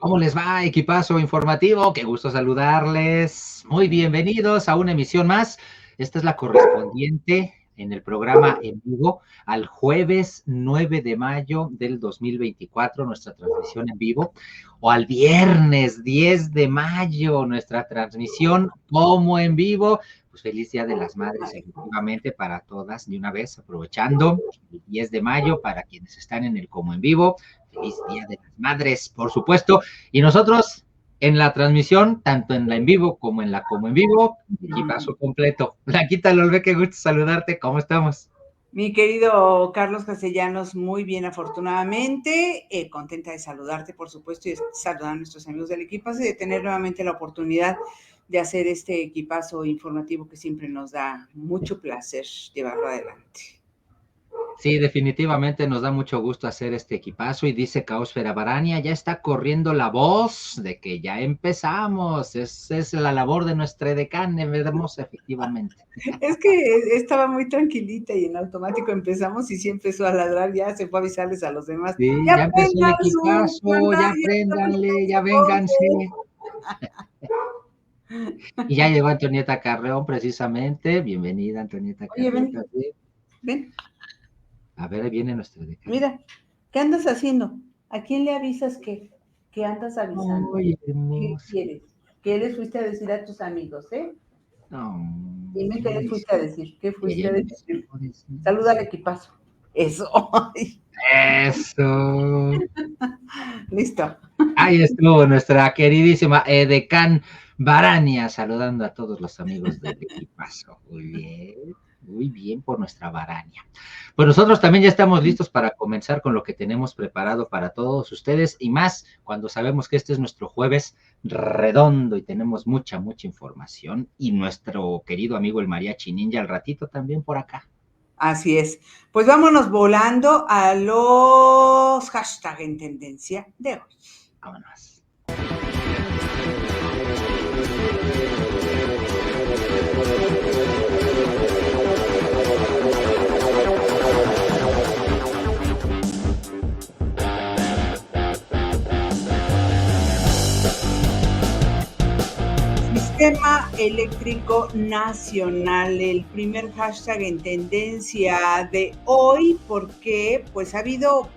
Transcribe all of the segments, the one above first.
¿Cómo les va, equipazo informativo? Qué gusto saludarles. Muy bienvenidos a una emisión más. Esta es la correspondiente en el programa en vivo al jueves 9 de mayo del 2024, nuestra transmisión en vivo, o al viernes 10 de mayo, nuestra transmisión como en vivo. Pues feliz Día de las Madres, efectivamente, para todas, de una vez, aprovechando el 10 de mayo, para quienes están en el como en vivo. Feliz Día de las Madres, por supuesto. Y nosotros en la transmisión, tanto en la en vivo como en la como en vivo, equipazo completo. Blanquita Lolbe, qué gusto saludarte, ¿cómo estamos? Mi querido Carlos Castellanos, muy bien, afortunadamente, contenta de saludarte, por supuesto, y de saludar a nuestros amigos del equipazo y de tener nuevamente la oportunidad de hacer este equipazo informativo que siempre nos da mucho placer llevarlo adelante. Sí, definitivamente nos da mucho gusto hacer este equipazo y dice Caosfera Barania, ya está corriendo la voz de que ya empezamos, es la labor de nuestra edecán, veremos efectivamente. Es que estaba muy tranquilita y en automático empezamos y sí empezó a ladrar, ya se fue a avisarles a los demás. Sí, ¡Ya ya empezó el prendan su equipazo, ya pantalla! apréndanle, ya vénganse. Y ya llegó Antonieta Carreón, precisamente. Bienvenida, Antonieta Oye, Carreón. ven, ven. A ver, ahí viene nuestra decana. Mira, ¿qué andas haciendo? ¿A quién le avisas que andas avisando? Ay, ¿Qué hermosa. quieres? ¿Qué les fuiste a decir a tus amigos, No, Dime ¿qué qué le les dice? fuiste a decir. ¿Qué Que fuiste ya a empezó. decir? Saluda al equipazo. Eso. Eso. Listo. Ahí estuvo nuestra queridísima Edecán Barania, saludando a todos los amigos del equipazo. Muy bien por nuestra Barania. Pues nosotros también ya estamos listos para comenzar con lo que tenemos preparado para todos ustedes y más cuando sabemos que este es nuestro jueves redondo y tenemos mucha información y nuestro querido amigo el Mariachi Ninja al ratito también por acá. Así es. Pues vámonos volando a los hashtag en tendencia de hoy. Vámonos. Sistema Eléctrico Nacional, el primer hashtag en tendencia de hoy, porque pues ha habido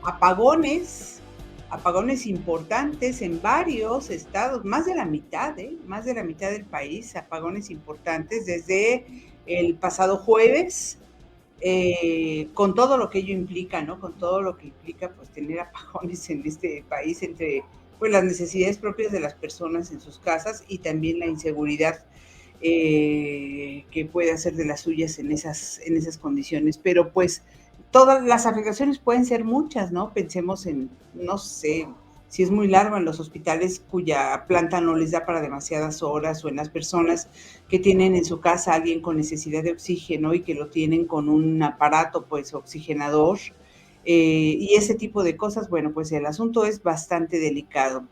apagones importantes en varios estados, más de la mitad del país, apagones importantes desde el pasado jueves, con todo lo que ello implica, ¿no? Con todo lo que implica pues tener apagones en este país entre pues las necesidades propias de las personas en sus casas y también la inseguridad que puede hacer de las suyas en esas condiciones. Pero pues todas las afectaciones pueden ser muchas, ¿no? Pensemos en, no sé, si es muy largo en los hospitales cuya planta no les da para demasiadas horas, o en las personas que tienen en su casa a alguien con necesidad de oxígeno y que lo tienen con un aparato pues oxigenador, y ese tipo de cosas. Bueno, pues el asunto es bastante delicado.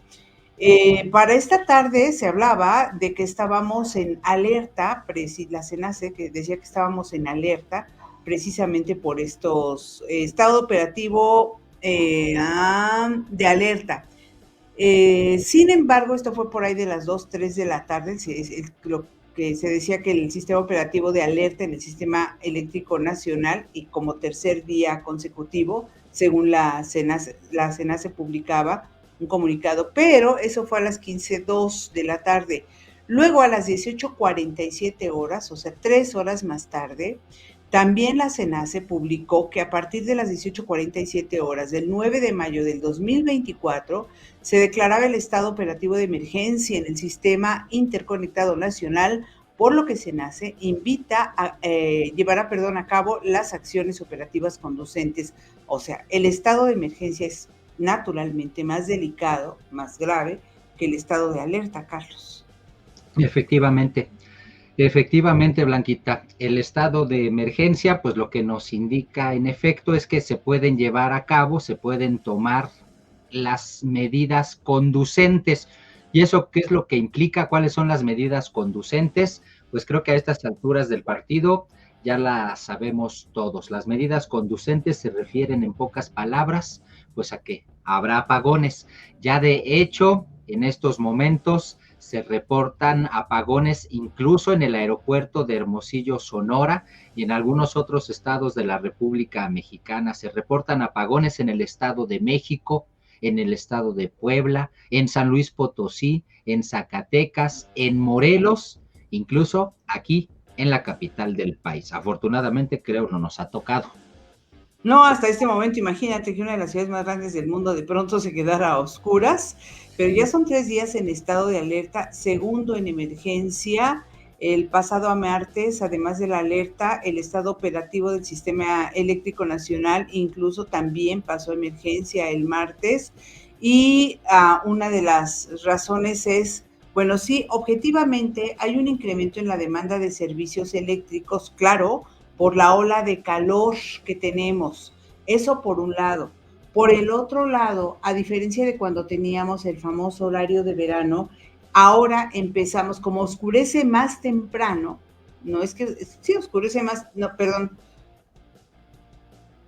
Para esta tarde se hablaba de que estábamos en alerta, la CENACE que decía que estábamos en alerta precisamente por estos estado operativo de alerta. Sin embargo, esto fue por ahí de las 2, 3 de la tarde, lo que se decía que el sistema operativo de alerta en el Sistema Eléctrico Nacional, y como tercer día consecutivo, según la CENACE publicaba un comunicado, pero eso fue a las 15:02 de la tarde. Luego a las 18:47 horas, o sea, 3 horas más tarde, también la CENACE publicó que a partir de las 18:47 horas del 9 de mayo del 2024 se declaraba el estado operativo de emergencia en el Sistema Interconectado Nacional, por lo que CENACE invita a llevar a cabo las acciones operativas conducentes. O sea, el estado de emergencia es naturalmente más delicado, más grave que el estado de alerta, Carlos. Efectivamente, Blanquita, el estado de emergencia, pues lo que nos indica en efecto es que se pueden llevar a cabo, se pueden tomar las medidas conducentes. ¿Y eso qué es lo que implica? ¿Cuáles son las medidas conducentes? Pues creo que a estas alturas del partido ya las sabemos todos. Las medidas conducentes se refieren en pocas palabras, pues a que habrá apagones. Ya de hecho, en estos momentos se reportan apagones incluso en el aeropuerto de Hermosillo, Sonora, y en algunos otros estados de la República Mexicana. Se reportan apagones en el Estado de México, en el estado de Puebla, en San Luis Potosí, en Zacatecas, en Morelos, incluso aquí en la capital del país. Afortunadamente, creo no nos ha tocado. No, hasta este momento, imagínate que una de las ciudades más grandes del mundo de pronto se quedara a oscuras, pero ya son 3 días en estado de alerta, segundo en emergencia. El pasado martes, además de la alerta, el estado operativo del Sistema Eléctrico Nacional incluso también pasó emergencia el martes. Y una de las razones es, bueno, sí, objetivamente hay un incremento en la demanda de servicios eléctricos, claro, por la ola de calor que tenemos. Eso por un lado. Por el otro lado, a diferencia de cuando teníamos el famoso horario de verano, ahora empezamos, como oscurece más temprano, no es que, sí, oscurece más, no, perdón.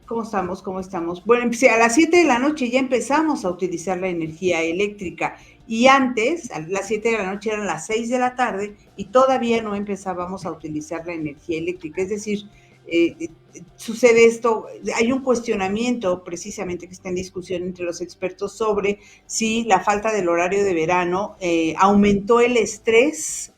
¿Cómo estamos? ¿Cómo estamos? Bueno, a las 7 de la noche ya empezamos a utilizar la energía eléctrica y antes, a las 7 de la noche eran las 6 de la tarde y todavía no empezábamos a utilizar la energía eléctrica. Es decir, sucede esto, hay un cuestionamiento precisamente que está en discusión entre los expertos sobre si la falta del horario de verano aumentó el estrés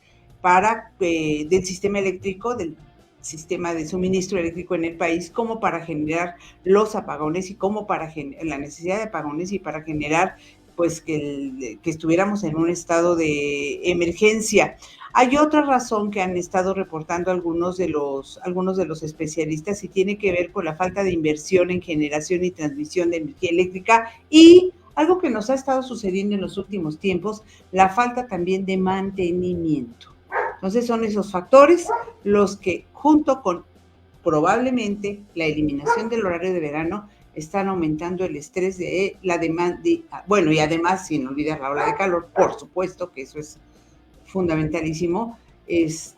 del sistema eléctrico, del sistema de suministro eléctrico en el país, como para generar los apagones y como para la necesidad de apagones y para generar pues que estuviéramos en un estado de emergencia. Hay otra razón que han estado reportando algunos de los especialistas y tiene que ver con la falta de inversión en generación y transmisión de energía eléctrica y algo que nos ha estado sucediendo en los últimos tiempos, la falta también de mantenimiento. Entonces son esos factores los que junto con probablemente la eliminación del horario de verano están aumentando el estrés de la demanda, bueno, y además sin olvidar la ola de calor, por supuesto que eso es fundamentalísimo, pues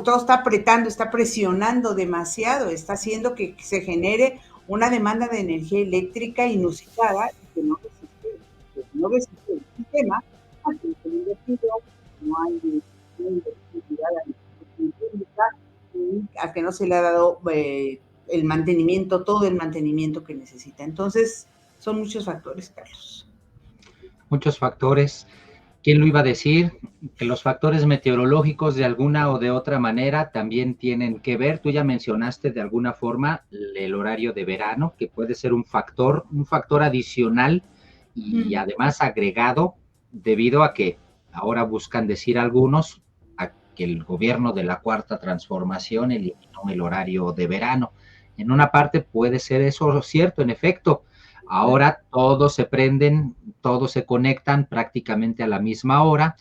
todo está apretando, está presionando demasiado, está haciendo que se genere una demanda de energía eléctrica inusitada y que no resiste el sistema, porque no hay a que no se le ha dado el mantenimiento, todo el mantenimiento que necesita. Entonces, son muchos factores, Carlos. Muchos factores. ¿Quién lo iba a decir? Que los factores meteorológicos de alguna o de otra manera también tienen que ver. Tú ya mencionaste de alguna forma el horario de verano, que puede ser un factor adicional y además agregado debido a que ahora buscan decir algunos a que el gobierno de la Cuarta Transformación eliminó el horario de verano. En una parte puede ser eso cierto, en efecto. Ahora todos se prenden, todos se conectan prácticamente a la misma hora.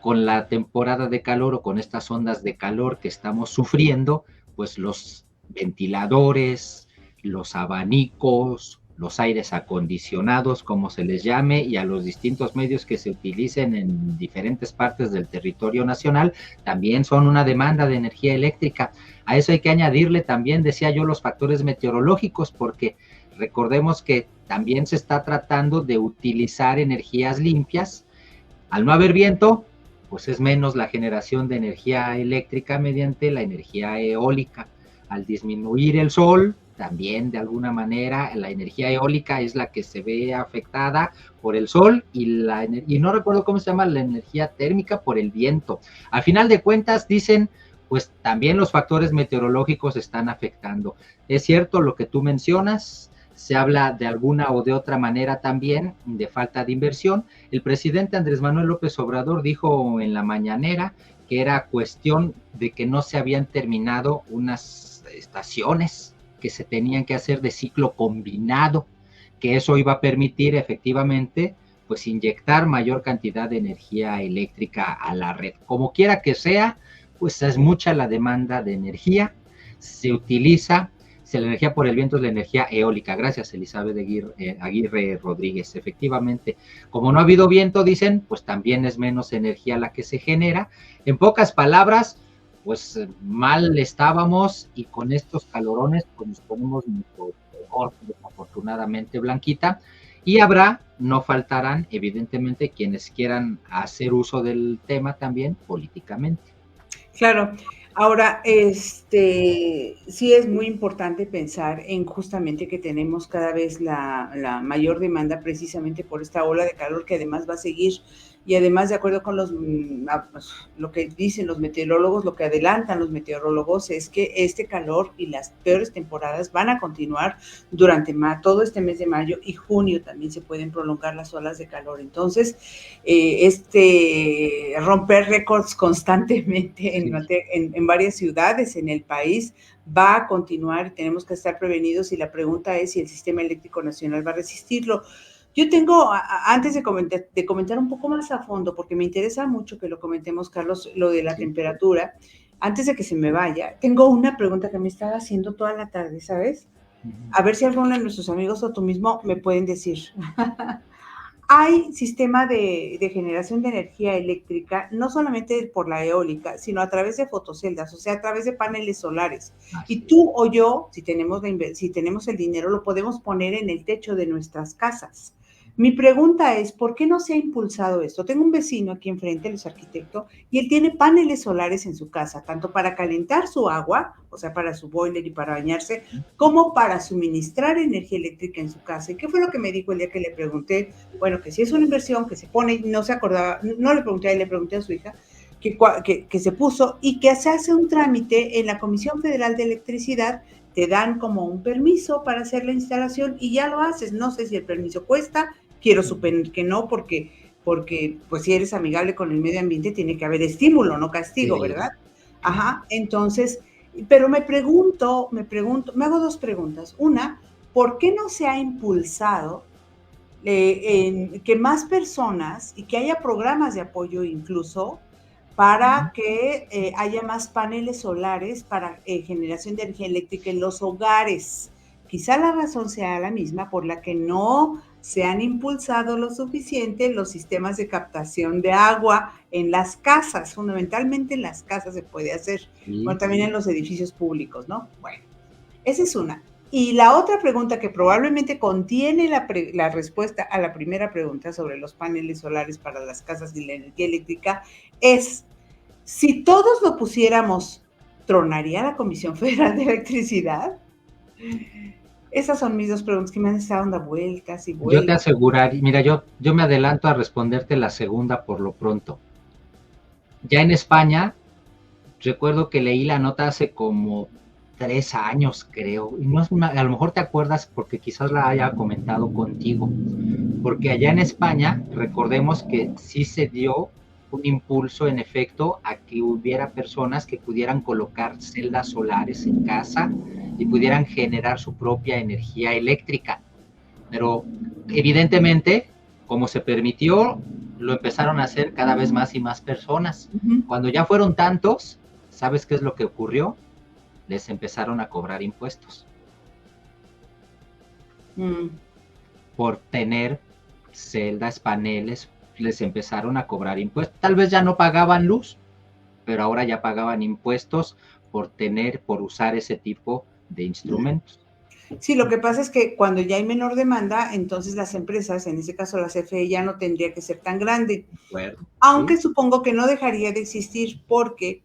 Con la temporada de calor o con estas ondas de calor que estamos sufriendo, pues los ventiladores, los abanicos, los aires acondicionados, como se les llame, y a los distintos medios que se utilicen en diferentes partes del territorio nacional, también son una demanda de energía eléctrica. A eso hay que añadirle también, decía yo, los factores meteorológicos, porque recordemos que también se está tratando de utilizar energías limpias. Al no haber viento, pues es menos la generación de energía eléctrica mediante la energía eólica. Al disminuir el sol, también de alguna manera la energía eólica es la que se ve afectada por el sol y no recuerdo cómo se llama la energía térmica por el viento. Al final de cuentas dicen, pues también los factores meteorológicos están afectando. Es cierto lo que tú mencionas, se habla de alguna o de otra manera también de falta de inversión. El presidente Andrés Manuel López Obrador dijo en la mañanera que era cuestión de que no se habían terminado unas estaciones que se tenían que hacer de ciclo combinado, que eso iba a permitir efectivamente pues inyectar mayor cantidad de energía eléctrica a la red. Como quiera que sea, pues es mucha la demanda de energía, se utiliza, si la energía por el viento es la energía eólica. Gracias, Elizabeth Aguirre Rodríguez. Efectivamente, como no ha habido viento, dicen, pues también es menos energía la que se genera. En pocas palabras, pues mal estábamos y con estos calorones pues nos ponemos mucho peor, desafortunadamente, Blanquita. Y no faltarán, evidentemente, quienes quieran hacer uso del tema también políticamente. Claro. Ahora, sí es muy importante pensar en justamente que tenemos cada vez la mayor demanda precisamente por esta ola de calor que además va a seguir, y además, de acuerdo con lo que dicen los meteorólogos, lo que adelantan los meteorólogos es que este calor y las peores temporadas van a continuar durante todo este mes de mayo y junio. También se pueden prolongar las olas de calor. Entonces, romper récords constantemente Sí. en varias ciudades en el país va a continuar y tenemos que estar prevenidos, y la pregunta es si el Sistema Eléctrico Nacional va a resistirlo. Yo tengo, antes de comentar un poco más a fondo, porque me interesa mucho que lo comentemos, Carlos, lo de la temperatura, antes de que se me vaya, tengo una pregunta que me estaba haciendo toda la tarde, ¿sabes? A ver si alguno de nuestros amigos o tú mismo me pueden decir. Hay sistema de generación de energía eléctrica, no solamente por la eólica, sino a través de fotoceldas, o sea, a través de paneles solares. Y tú o yo, si tenemos el dinero, lo podemos poner en el techo de nuestras casas. Mi pregunta es, ¿por qué no se ha impulsado esto? Tengo un vecino aquí enfrente, él es arquitecto, y él tiene paneles solares en su casa, tanto para calentar su agua, o sea, para su boiler y para bañarse, como para suministrar energía eléctrica en su casa. ¿Y qué fue lo que me dijo el día que le pregunté? Bueno, que si es una inversión que se pone, no se acordaba, no le pregunté a él, le pregunté a su hija, que se puso, y que se hace un trámite en la Comisión Federal de Electricidad, te dan como un permiso para hacer la instalación y ya lo haces. No sé si el permiso cuesta, quiero suponer que no, porque pues si eres amigable con el medio ambiente tiene que haber estímulo, no castigo, ¿verdad? Ajá, entonces, pero me hago dos preguntas. Una, ¿por qué no se ha impulsado en que más personas y que haya programas de apoyo incluso para que haya más paneles solares para generación de energía eléctrica en los hogares? Quizá la razón sea la misma por la que no se han impulsado lo suficiente los sistemas de captación de agua en las casas. Fundamentalmente en las casas se puede hacer, bueno, también en los edificios públicos, ¿no? Bueno, esa es una. Y la otra pregunta, que probablemente contiene la respuesta a la primera pregunta sobre los paneles solares para las casas y la energía eléctrica, es: si todos lo pusiéramos, ¿tronaría la Comisión Federal de Electricidad? Esas son mis dos preguntas que me han estado dando vueltas y vueltas. Yo te aseguraría, mira, yo me adelanto a responderte la segunda por lo pronto. Ya en España, recuerdo que leí la nota hace como 3 años, creo, y no es a lo mejor te acuerdas porque quizás la haya comentado contigo, porque allá en España, recordemos que sí se dio un impulso en efecto a que hubiera personas que pudieran colocar celdas solares en casa y pudieran generar su propia energía eléctrica, pero evidentemente, como se permitió, lo empezaron a hacer cada vez más y más personas. Cuando ya fueron tantos, ¿sabes qué es lo que ocurrió? Les empezaron a cobrar impuestos. Por tener celdas, paneles, les empezaron a cobrar impuestos. Tal vez ya no pagaban luz, pero ahora ya pagaban impuestos por usar ese tipo de instrumentos. Sí, lo que pasa es que cuando ya hay menor demanda, entonces las empresas, en este caso la CFE, ya no tendría que ser tan grande. Bueno, aunque supongo que no dejaría de existir, porque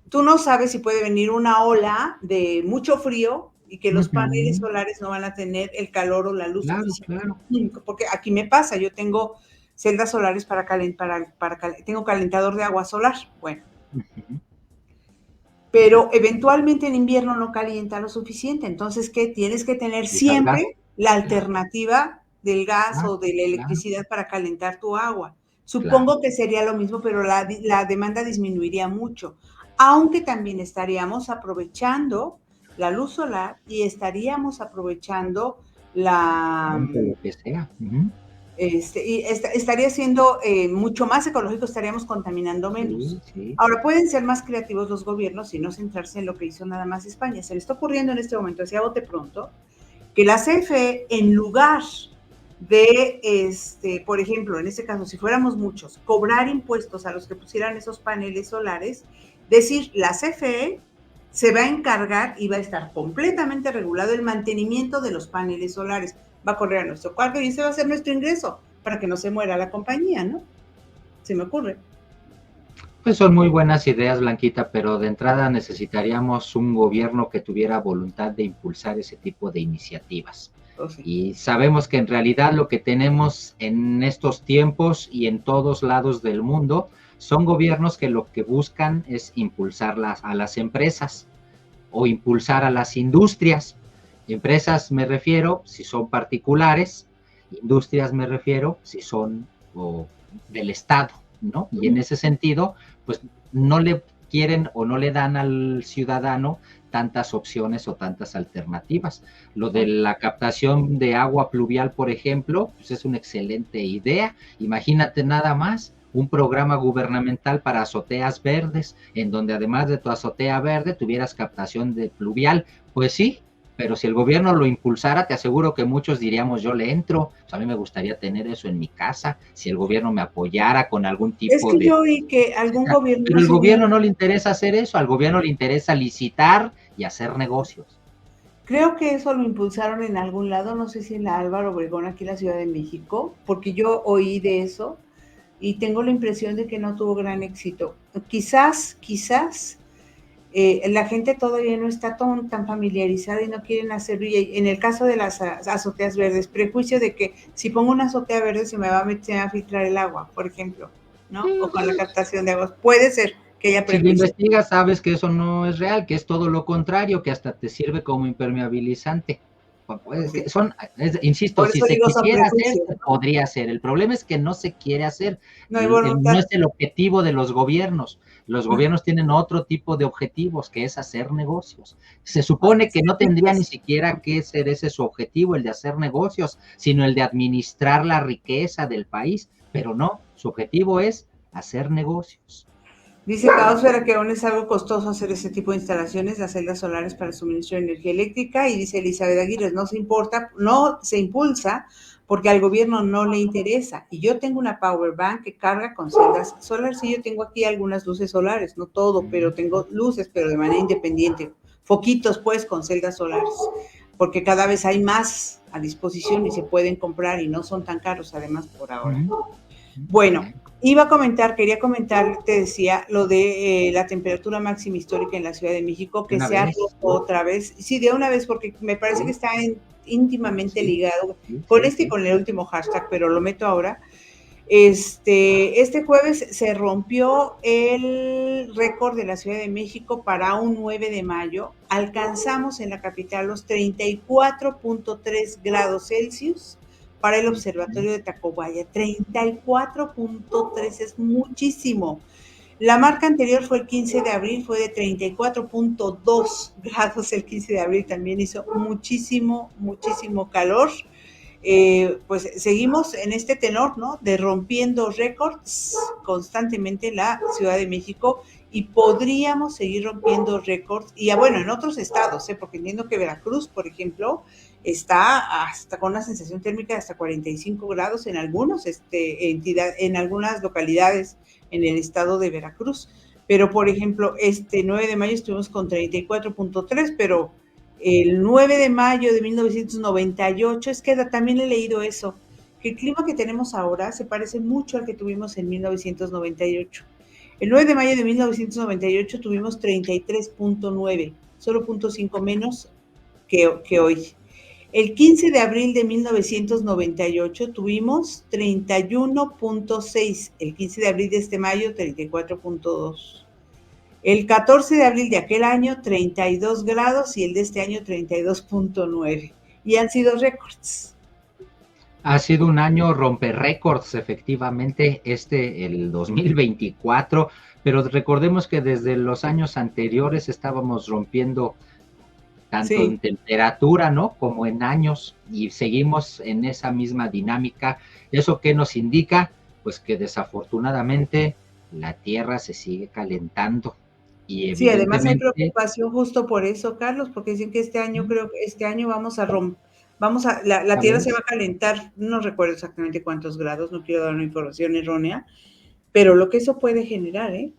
tú no sabes si puede venir una ola de mucho frío y que los paneles solares no van a tener el calor o la luz suficiente. Porque aquí me pasa, yo tengo celdas solares tengo calentador de agua solar, bueno. Pero eventualmente en invierno no calienta lo suficiente, entonces, ¿qué? Tienes que tener siempre la alternativa del gas o de la electricidad para calentar tu agua. Supongo que sería lo mismo, pero la demanda disminuiría mucho, aunque también estaríamos aprovechando la luz solar y estaríamos aprovechando lo que sea. Estaría siendo mucho más ecológico, estaríamos contaminando menos. Ahora, pueden ser más creativos los gobiernos y no centrarse en lo que hizo nada más España. Se le está ocurriendo en este momento, así a bote pronto, que la CFE, en lugar de, por ejemplo, en este caso, si fuéramos muchos, cobrar impuestos a los que pusieran esos paneles solares, decir, la CFE se va a encargar y va a estar completamente regulado el mantenimiento de los paneles solares. Va a correr a nuestro cargo y ese va a ser nuestro ingreso para que no se muera la compañía, ¿no? Se me ocurre. Pues son muy buenas ideas, Blanquita, pero de entrada necesitaríamos un gobierno que tuviera voluntad de impulsar ese tipo de iniciativas. Sí. Y sabemos que en realidad lo que tenemos en estos tiempos y en todos lados del mundo son gobiernos que lo que buscan es impulsar a las empresas o impulsar a las industrias. Empresas me refiero si son particulares, industrias me refiero si son del Estado, ¿no? Y en ese sentido, pues no le quieren o no le dan al ciudadano tantas opciones o tantas alternativas. Lo de la captación de agua pluvial, por ejemplo, pues es una excelente idea. Imagínate nada más un programa gubernamental para azoteas verdes, en donde además de tu azotea verde tuvieras captación de pluvial. Pues sí, pero si el gobierno lo impulsara, te aseguro que muchos diríamos, yo le entro. Pues a mí me gustaría tener eso en mi casa, si el gobierno me apoyara con algún Es tipo que de... yo oí que algún gobierno... Pero al gobierno no le interesa hacer eso, al gobierno le interesa licitar y hacer negocios. Creo que eso lo impulsaron en algún lado, no sé si en la Álvaro Obregón, aquí en la Ciudad de México, porque yo oí de eso y tengo la impresión de que no tuvo gran éxito. Quizás la gente todavía no está tan familiarizada y no quieren hacerlo. Y en el caso de las azoteas verdes, prejuicio de que si pongo una azotea verde se me va a filtrar el agua, por ejemplo, ¿no? O con la captación de aguas. Puede ser que haya prejuicio. Si lo investigas, sabes que eso no es real, que es todo lo contrario, que hasta te sirve como impermeabilizante. Pues que insisto, si se quisiera hacer, ¿no? Podría ser. El problema es que no se quiere hacer. No es el objetivo de los gobiernos. Los gobiernos tienen otro tipo de objetivos, que es hacer negocios. Se supone que no tendría ni siquiera que ser ese su objetivo, el de hacer negocios, sino el de administrar la riqueza del país. Pero no, su objetivo es hacer negocios. Dice Caosfera que aún es algo costoso hacer ese tipo de instalaciones, las celdas solares para el suministro de energía eléctrica, y dice Elizabeth Aguirre, no se impulsa porque al gobierno no le interesa. Y yo tengo una power bank que carga con celdas solares, y yo tengo aquí algunas luces solares, no todo, pero tengo luces, pero de manera independiente, foquitos pues con celdas solares, porque cada vez hay más a disposición y se pueden comprar y no son tan caros además por ahora. Bueno, quería comentar, te decía, lo de la temperatura máxima histórica en la Ciudad de México, que se ha roto otra vez. Sí, de una vez, porque me parece que está íntimamente ligado con y con el último hashtag, pero lo meto ahora. Este jueves se rompió el récord de la Ciudad de México para un 9 de mayo. Alcanzamos en la capital los 34.3 grados Celsius. Para el observatorio de Tacubaya, 34.3 es muchísimo. La marca anterior fue el 15 de abril, fue de 34.2 grados el 15 de abril, también hizo muchísimo calor. Pues seguimos en este tenor, ¿no? De rompiendo récords constantemente en la Ciudad de México, y podríamos seguir rompiendo récords, y bueno, en otros estados, porque entiendo que Veracruz, por ejemplo, está hasta con una sensación térmica de hasta 45 grados en en algunas localidades en el estado de Veracruz. Pero, por ejemplo, 9 de mayo estuvimos con 34.3, pero el 9 de mayo de 1998, es que también he leído eso, que el clima que tenemos ahora se parece mucho al que tuvimos en 1998. El 9 de mayo de 1998 tuvimos 33.9, solo 0.5 menos que hoy. El 15 de abril de 1998 tuvimos 31.6, el 15 de abril de este mayo 34.2. El 14 de abril de aquel año 32 grados y el de este año 32.9. Y han sido récords. Ha sido un año romper récords, efectivamente, el 2024, pero recordemos que desde los años anteriores estábamos rompiendo tanto en temperatura, ¿no? Como en años, y seguimos en esa misma dinámica. ¿Eso qué nos indica? Pues que desafortunadamente la Tierra se sigue calentando. Y sí, además hay preocupación justo por eso, Carlos, porque dicen que creo que este año la Tierra se va a calentar, no recuerdo exactamente cuántos grados, no quiero dar una información errónea, pero lo que eso puede generar, ¿eh?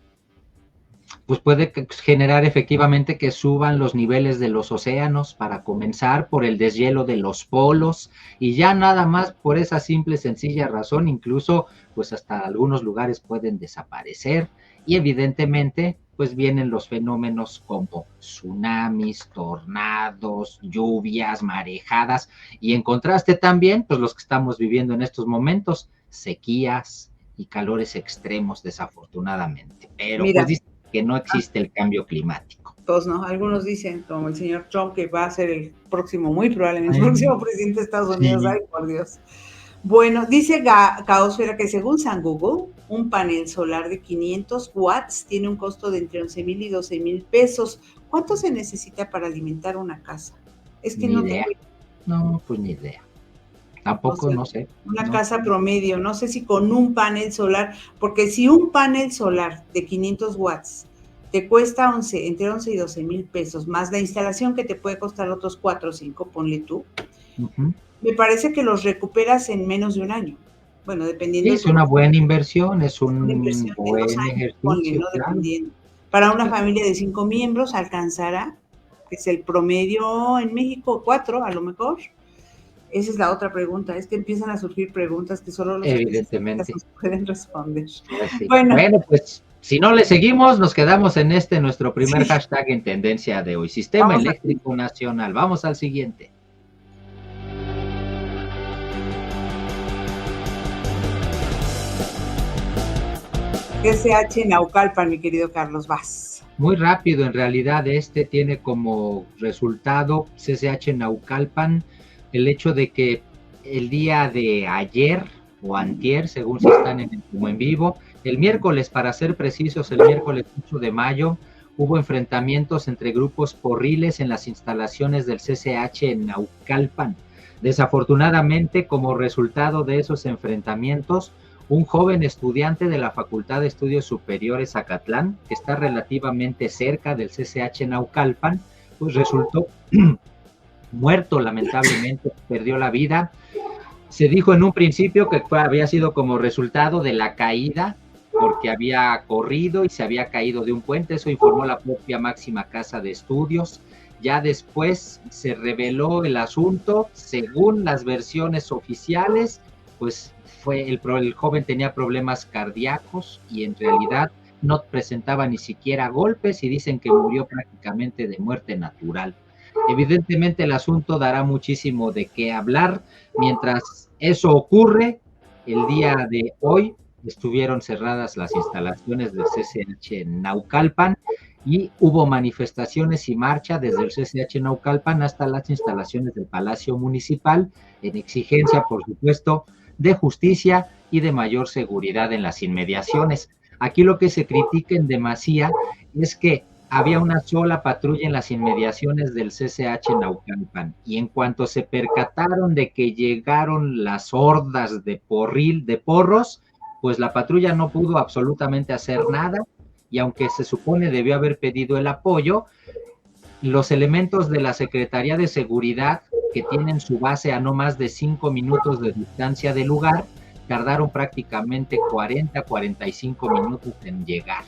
pues puede generar efectivamente que suban los niveles de los océanos, para comenzar, por el deshielo de los polos, y ya nada más por esa simple sencilla razón, incluso pues hasta algunos lugares pueden desaparecer, y evidentemente pues vienen los fenómenos como tsunamis, tornados, lluvias, marejadas, y en contraste también pues los que estamos viviendo en estos momentos, sequías y calores extremos, desafortunadamente. Pero pues Mira, dice que no existe el cambio climático. pues no, algunos dicen, como el señor Trump, que va a ser el próximo, muy probablemente, el próximo presidente de Estados Unidos. Sí. Ay, por Dios. Bueno, dice Caosfera que según San Google, un panel solar de 500 watts tiene un costo de entre 11,000 y 12,000 pesos. ¿Cuánto se necesita para alimentar una casa? Es que Ni no idea. tengo, No, pues ni idea. o Tampoco, sea, no sé. una No. casa promedio, no sé si con un panel solar, porque si un panel solar de 500 watts te cuesta entre 11 y 12,000 pesos, más la instalación que te puede costar otros 4 o 5, ponle tú, me parece que los recuperas en menos de un año. Bueno, dependiendo Es de una buena inversión, es una un inversión de 2 buen años, ponle, ejercicio, ¿no? claro. Dependiendo. Para una familia de 5 miembros alcanzará, que es el promedio en México, 4 a lo mejor. Esa es la otra pregunta, es que empiezan a surgir preguntas que solo los especialistas Evidentemente. nos pueden responder. Pues sí. Bueno, Bueno, pues si no le seguimos, nos quedamos en nuestro primer sí, hashtag en tendencia de hoy, Sistema vamos a Eléctrico Nacional. Vamos al siguiente. SH Naucalpan, mi querido Carlos Vaz. Muy rápido, en realidad este tiene como resultado CCH Naucalpan el hecho de que el día de ayer o antier, según si están como en vivo, el miércoles, para ser precisos, el miércoles 8 de mayo, hubo enfrentamientos entre grupos porriles en las instalaciones del CCH en Naucalpan. Desafortunadamente, como resultado de esos enfrentamientos, un joven estudiante de la Facultad de Estudios Superiores Acatlán, que está relativamente cerca del CCH Naucalpan, pues resultó muerto, lamentablemente, perdió la vida. Se dijo en un principio que había sido como resultado de la caída, porque había corrido y se había caído de un puente, eso informó la propia máxima casa de estudios. Ya después se reveló el asunto, según las versiones oficiales, pues el joven tenía problemas cardíacos y en realidad no presentaba ni siquiera golpes, y dicen que murió prácticamente de muerte natural. Evidentemente el asunto dará muchísimo de qué hablar. Mientras eso ocurre, el día de hoy estuvieron cerradas las instalaciones del CCH en Naucalpan y hubo manifestaciones y marcha desde el CCH Naucalpan hasta las instalaciones del Palacio Municipal, en exigencia, por supuesto, de justicia y de mayor seguridad en las inmediaciones. Aquí lo que se critica en demasía es que había una sola patrulla en las inmediaciones del CCH Naucalpan, y en cuanto se percataron de que llegaron las hordas de porros, pues la patrulla no pudo absolutamente hacer nada, y aunque se supone debió haber pedido el apoyo, los elementos de la Secretaría de Seguridad, que tienen su base a no más de 5 minutos de distancia del lugar, tardaron prácticamente 45 minutos en llegar.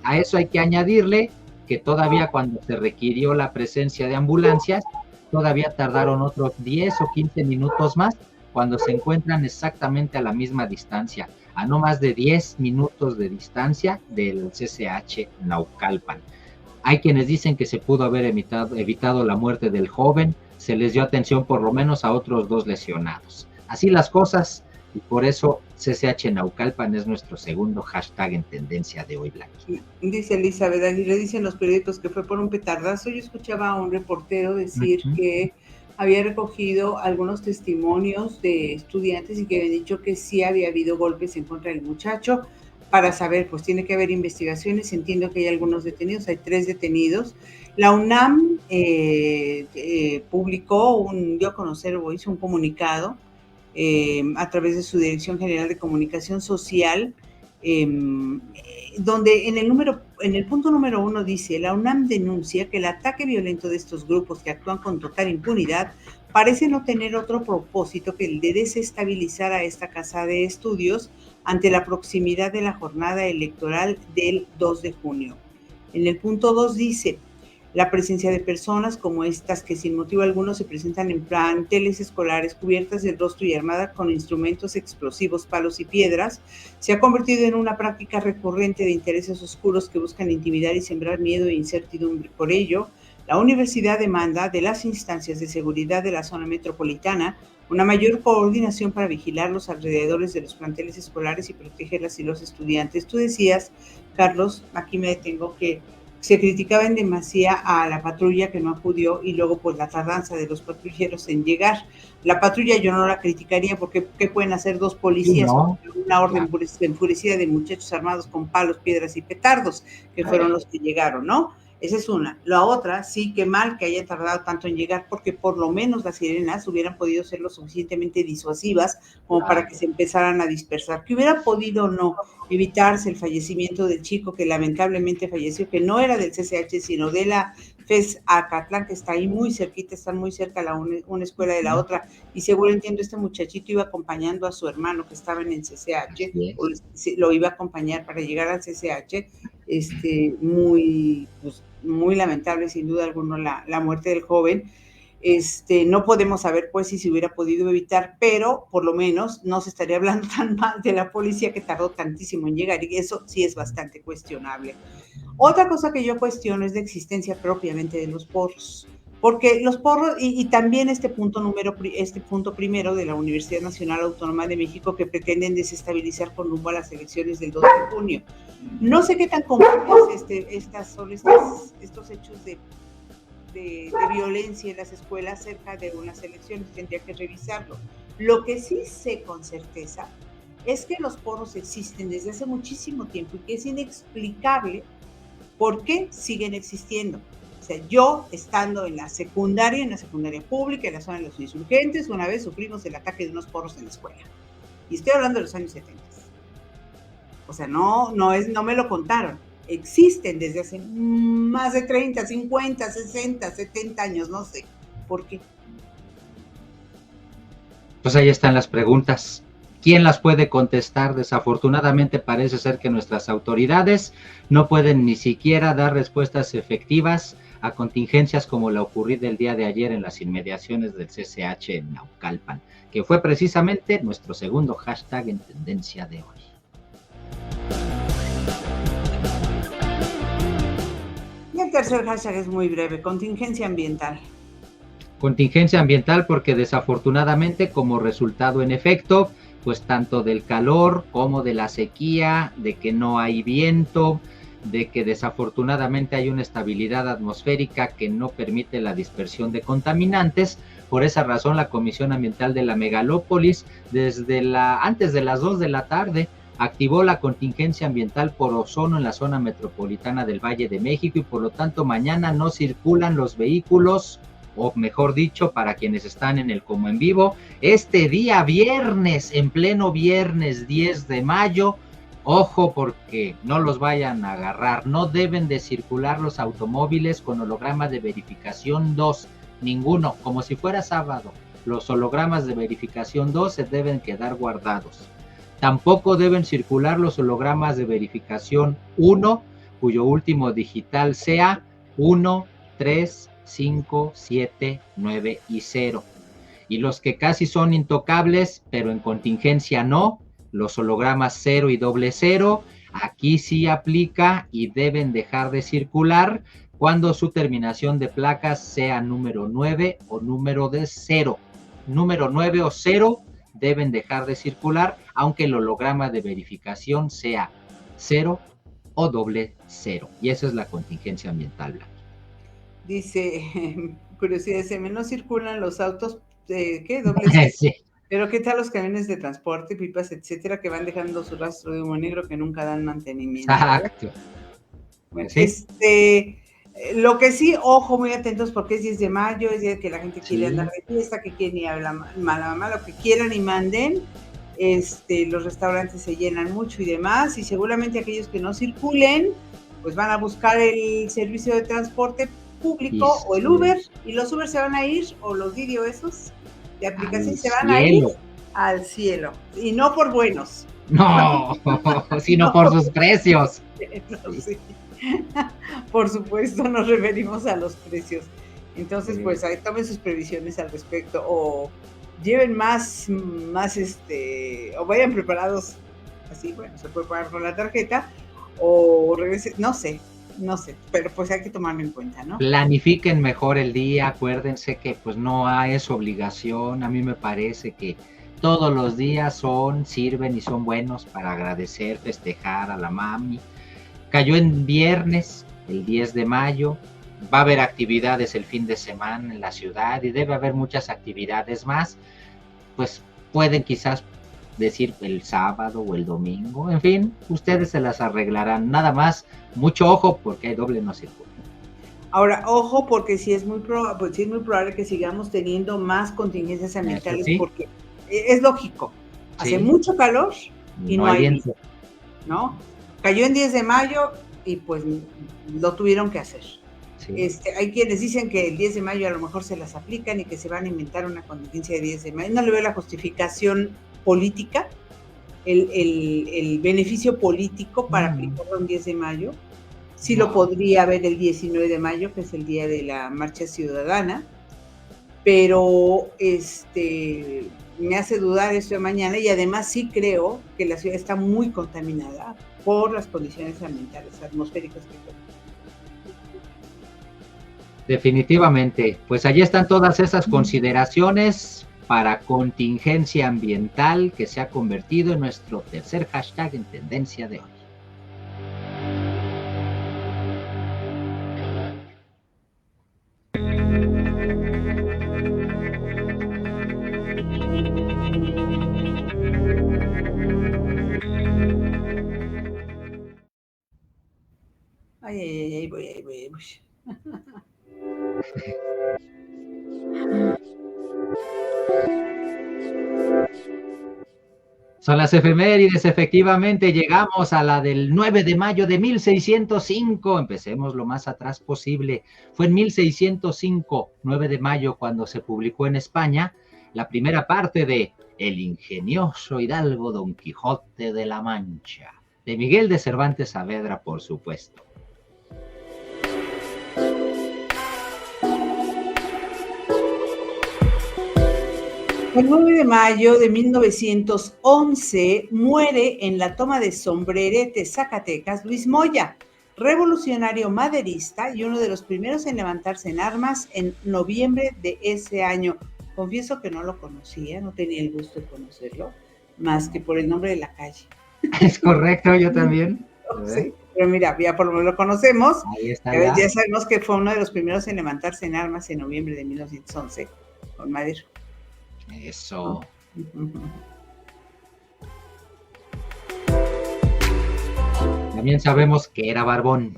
A eso hay que añadirle que todavía cuando se requirió la presencia de ambulancias, todavía tardaron otros 10 o 15 minutos más, cuando se encuentran exactamente a la misma distancia, a no más de 10 minutos de distancia del CCH Naucalpan. Hay quienes dicen que se pudo haber evitado la muerte del joven, se les dio atención por lo menos a otros 2 lesionados. Así las cosas, y por eso CCH Naucalpan es nuestro segundo hashtag en tendencia de hoy, Blanqui. Dice Elizabeth Aguirre, dicen los periódicos que fue por un petardazo. Yo escuchaba a un reportero decir que había recogido algunos testimonios de estudiantes y que habían dicho que sí había habido golpes en contra del muchacho. Para saber, pues tiene que haber investigaciones. Entiendo que hay algunos detenidos, hay 3 detenidos. La UNAM publicó, dio a conocer o hizo un comunicado a través de su Dirección General de Comunicación Social, donde en el punto número 1 dice: la UNAM denuncia que el ataque violento de estos grupos que actúan con total impunidad parece no tener otro propósito que el de desestabilizar a esta casa de estudios ante la proximidad de la jornada electoral del 2 de junio. En el punto 2 dice: la presencia de personas como estas que sin motivo alguno se presentan en planteles escolares cubiertas del rostro y armadas con instrumentos explosivos, palos y piedras, se ha convertido en una práctica recurrente de intereses oscuros que buscan intimidar y sembrar miedo e incertidumbre. Por ello, la universidad demanda de las instancias de seguridad de la zona metropolitana una mayor coordinación para vigilar los alrededores de los planteles escolares y protegerlas y los estudiantes. Tú decías, Carlos, aquí me detengo, que se criticaba en demasía a la patrulla que no acudió y luego pues la tardanza de los patrulleros en llegar. La patrulla yo no la criticaría porque ¿qué pueden hacer dos policías? No, una orden enfurecida de muchachos armados con palos, piedras y petardos, que fueron los que llegaron, ¿no? Esa es una. La otra, sí, qué mal que haya tardado tanto en llegar, porque por lo menos las sirenas hubieran podido ser lo suficientemente disuasivas como para que se empezaran a dispersar. Que hubiera podido o no evitarse el fallecimiento del chico que lamentablemente falleció, que no era del CCH, sino de la FES Acatlán, que está ahí muy cerquita, están muy cerca una escuela de la otra, y seguro entiendo, este muchachito iba acompañando a su hermano que estaba en el CCH, o lo iba a acompañar para llegar al CCH, muy lamentable sin duda alguna la muerte del joven. No podemos saber pues si se hubiera podido evitar, pero por lo menos no se estaría hablando tan mal de la policía que tardó tantísimo en llegar, y eso sí es bastante cuestionable. Otra cosa que yo cuestiono es la existencia propiamente de los porros, porque los porros, y también este punto primero de la Universidad Nacional Autónoma de México, que pretenden desestabilizar con rumbo a las elecciones del 2 de junio. No sé qué tan comunes estos hechos de violencia en las escuelas cerca de unas elecciones, tendría que revisarlo. Lo que sí sé con certeza es que los porros existen desde hace muchísimo tiempo y que es inexplicable por qué siguen existiendo. O sea, yo estando en la secundaria pública, en la zona de los insurgentes, una vez sufrimos el ataque de unos porros en la escuela. Y estoy hablando de los años 70. O sea, no me lo contaron. Existen desde hace más de 30, 50, 60, 70 años, no sé. ¿Por qué? Pues ahí están las preguntas. ¿Quién las puede contestar? Desafortunadamente parece ser que nuestras autoridades no pueden ni siquiera dar respuestas efectivas a contingencias como la ocurrida el día de ayer en las inmediaciones del CCH en Naucalpan, que fue precisamente nuestro segundo hashtag en tendencia de hoy. Y el tercer hashtag es muy breve: contingencia ambiental. Contingencia ambiental porque desafortunadamente, como resultado en efecto, pues tanto del calor como de la sequía, de que no hay viento, de que desafortunadamente hay una estabilidad atmosférica que no permite la dispersión de contaminantes. Por esa razón, la Comisión Ambiental de la Megalópolis, antes de las 2 de la tarde, activó la contingencia ambiental por ozono en la zona metropolitana del Valle de México, y por lo tanto mañana no circulan los vehículos, o mejor dicho, para quienes están en el como en vivo, este día viernes, en pleno viernes 10 de mayo, ojo porque no los vayan a agarrar, no deben de circular los automóviles con holograma de verificación 2, ninguno, como si fuera sábado. Los hologramas de verificación 2 se deben quedar guardados. Tampoco deben circular los hologramas de verificación 1, cuyo último digital sea 1, 3, 5, 7, 9 y 0. Y los que casi son intocables, pero en contingencia no, los hologramas 0 y 00, aquí sí aplica y deben dejar de circular cuando su terminación de placas sea número 9 o número de 0. Número 9 o 0 deben dejar de circular, aunque el holograma de verificación sea 0 o 00. Y esa es la contingencia ambiental. Dice, curiosidad, no circulan los autos, ¿qué? Doble sí. Pero ¿qué tal los camiones de transporte, pipas, etcétera, que van dejando su rastro de humo negro que nunca dan mantenimiento? Exacto. Bueno, sí. Lo que sí, ojo, muy atentos, porque es 10 de mayo, es día que la gente quiere andar de fiesta, que quieren ir a la mala mamá, lo que quieran y manden, los restaurantes se llenan mucho y demás, y seguramente aquellos que no circulen, pues van a buscar el servicio de transporte público o el Uber, y los Uber se van a ir, o los Didi o esos de aplicación se van a ir al cielo, y no por buenos. No, sino por sus precios. Sí. Por supuesto, nos referimos a los precios. Entonces, pues ahí tomen sus previsiones al respecto, o lleven más, o vayan preparados así, bueno, se puede pagar con la tarjeta, o regresen, no sé, pero pues hay que tomarlo en cuenta, ¿no? Planifiquen mejor el día, acuérdense que pues no es obligación, a mí me parece que todos los días sirven y son buenos para agradecer, festejar a la mami. Cayó en viernes, el 10 de mayo, va a haber actividades el fin de semana en la ciudad y debe haber muchas actividades más, pues pueden quizás decir el sábado o el domingo, en fin, ustedes se las arreglarán, nada más, mucho ojo porque hay doble no circula. Ahora, ojo, porque sí es muy probable que sigamos teniendo más contingencias ambientales, ¿sí? Porque es lógico, hace mucho calor y no hay viento, ¿no? Cayó en 10 de mayo y pues lo tuvieron que hacer. Sí. Hay quienes dicen que el 10 de mayo a lo mejor se las aplican y que se van a inventar una contingencia de 10 de mayo. No le veo la justificación política, el beneficio político para aplicarlo en 10 de mayo. Sí lo podría haber el 19 de mayo, que es el día de la marcha ciudadana, pero me hace dudar esto de mañana, y además sí creo que la ciudad está muy contaminada por las condiciones ambientales, atmosféricas que tenemos. Definitivamente, pues allí están todas esas consideraciones para contingencia ambiental, que se ha convertido en nuestro tercer hashtag en tendencia de hoy. Ahí voy. Son las efemérides, efectivamente, llegamos a la del 9 de mayo de 1605, empecemos lo más atrás posible, fue en 1605, 9 de mayo, cuando se publicó en España la primera parte de El ingenioso hidalgo Don Quijote de la Mancha, de Miguel de Cervantes Saavedra, por supuesto. El 9 de mayo de 1911 muere en la toma de Sombrerete, Zacatecas, Luis Moya, revolucionario maderista y uno de los primeros en levantarse en armas en noviembre de ese año. Confieso que no lo conocía, no tenía el gusto de conocerlo, más que por el nombre de la calle. Es correcto, yo también. Sí, pero mira, ya por lo menos lo conocemos. Ahí está. Ya sabemos que fue uno de los primeros en levantarse en armas en noviembre de 1911 con Madero. Eso. También sabemos que era barbón.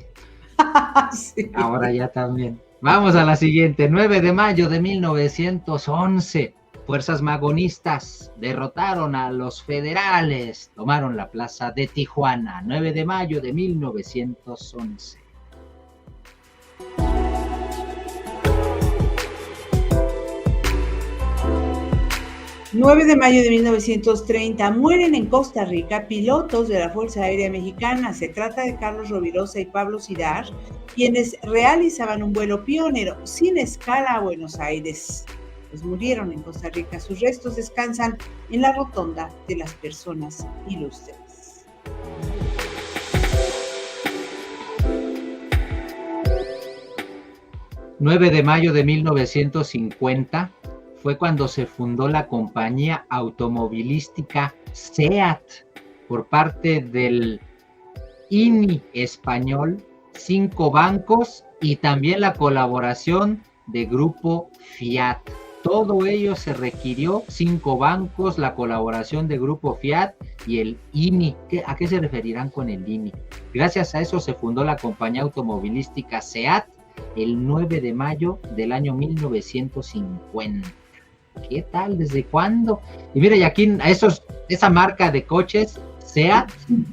Sí. Ahora ya también. Vamos a la siguiente. 9 de mayo de 1911. Fuerzas magonistas derrotaron a los federales. Tomaron la plaza de Tijuana. 9 de mayo de 1911. El 9 de mayo de 1930 mueren en Costa Rica pilotos de la Fuerza Aérea Mexicana. Se trata de Carlos Rovirosa y Pablo Cidar, quienes realizaban un vuelo pionero sin escala a Buenos Aires. Pues murieron en Costa Rica. Sus restos descansan en la Rotonda de las Personas Ilustres. El 9 de mayo de 1950 fue cuando se fundó la compañía automovilística SEAT por parte del INI español, 5 bancos y también la colaboración de Grupo Fiat. Todo ello se requirió, 5 bancos, la colaboración de Grupo Fiat y el INI. ¿A qué se referirán con el INI? Gracias a eso se fundó la compañía automovilística SEAT el 9 de mayo del año 1950. ¿Qué tal? ¿Desde cuándo? Y mira, y aquí a esos Esa marca de coches, SEAT,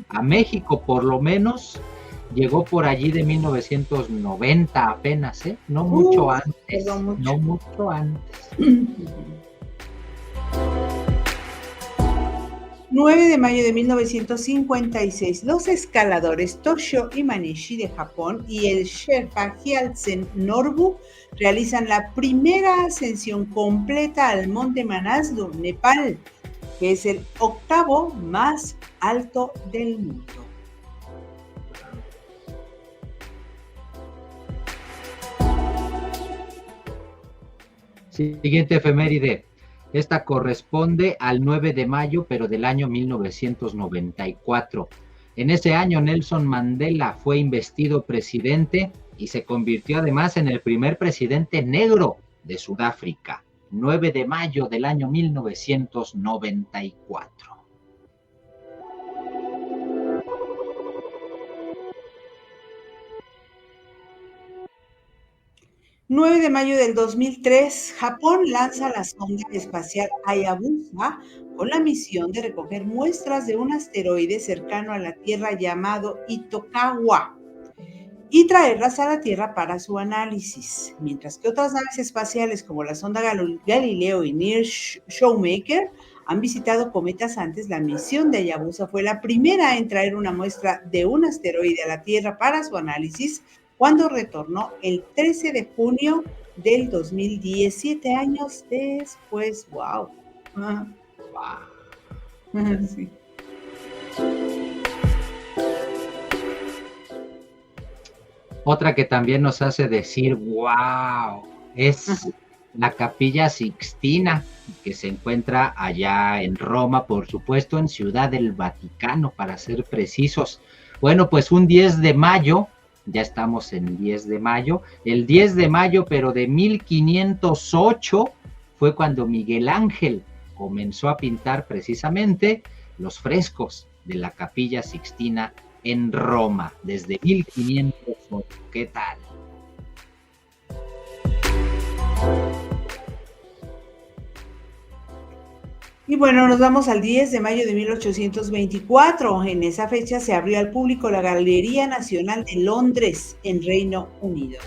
a México por lo menos, llegó por allí de 1990 apenas, ¿eh? No mucho antes, no mucho antes. 9 de mayo de 1956, los escaladores Toshio Imanishi de Japón y el Sherpa Gyaltsen Norbu realizan la primera ascensión completa al monte Manaslu, Nepal, que es el octavo más alto del mundo. Siguiente efeméride. Esta corresponde al 9 de mayo, pero del año 1994. En ese año, Nelson Mandela fue investido presidente y se convirtió además en el primer presidente negro de Sudáfrica. 9 de mayo del año 1994. 9 de mayo del 2003, Japón lanza la sonda espacial Hayabusa con la misión de recoger muestras de un asteroide cercano a la Tierra llamado Itokawa y traerlas a la Tierra para su análisis, mientras que otras naves espaciales como la sonda Galileo y Near Shoemaker han visitado cometas antes. La misión de Hayabusa fue la primera en traer una muestra de un asteroide a la Tierra para su análisis cuando retornó el 13 de junio del 2010, 7 años después. ¡Wow! Sí. Otra que también nos hace decir, wow, es la Capilla Sixtina, que se encuentra allá en Roma, por supuesto, en Ciudad del Vaticano, para ser precisos. Bueno, pues un 10 de mayo, ya estamos en 10 de mayo, el 10 de mayo, pero de 1508, fue cuando Miguel Ángel comenzó a pintar precisamente los frescos de la Capilla Sixtina en Roma, desde 1508. ¿Qué tal? Y bueno, nos vamos al 10 de mayo de 1824. En esa fecha se abrió al público la Galería Nacional de Londres, en Reino Unido.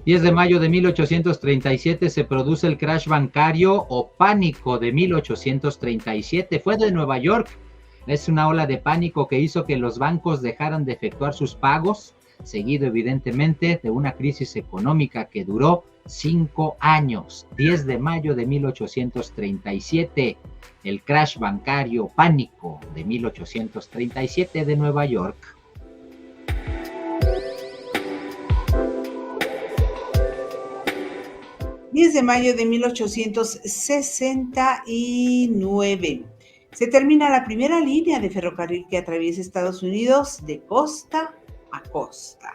El 10 de mayo de 1837 se produce el crash bancario o pánico de 1837. Fue de Nueva York. Es una ola de pánico que hizo que los bancos dejaran de efectuar sus pagos, seguido evidentemente de una crisis económica que duró 5 años. 10 de mayo de 1837, el crash bancario pánico de 1837 de Nueva York. 10 de mayo de 1869. Se termina la primera línea de ferrocarril que atraviesa Estados Unidos de costa a costa.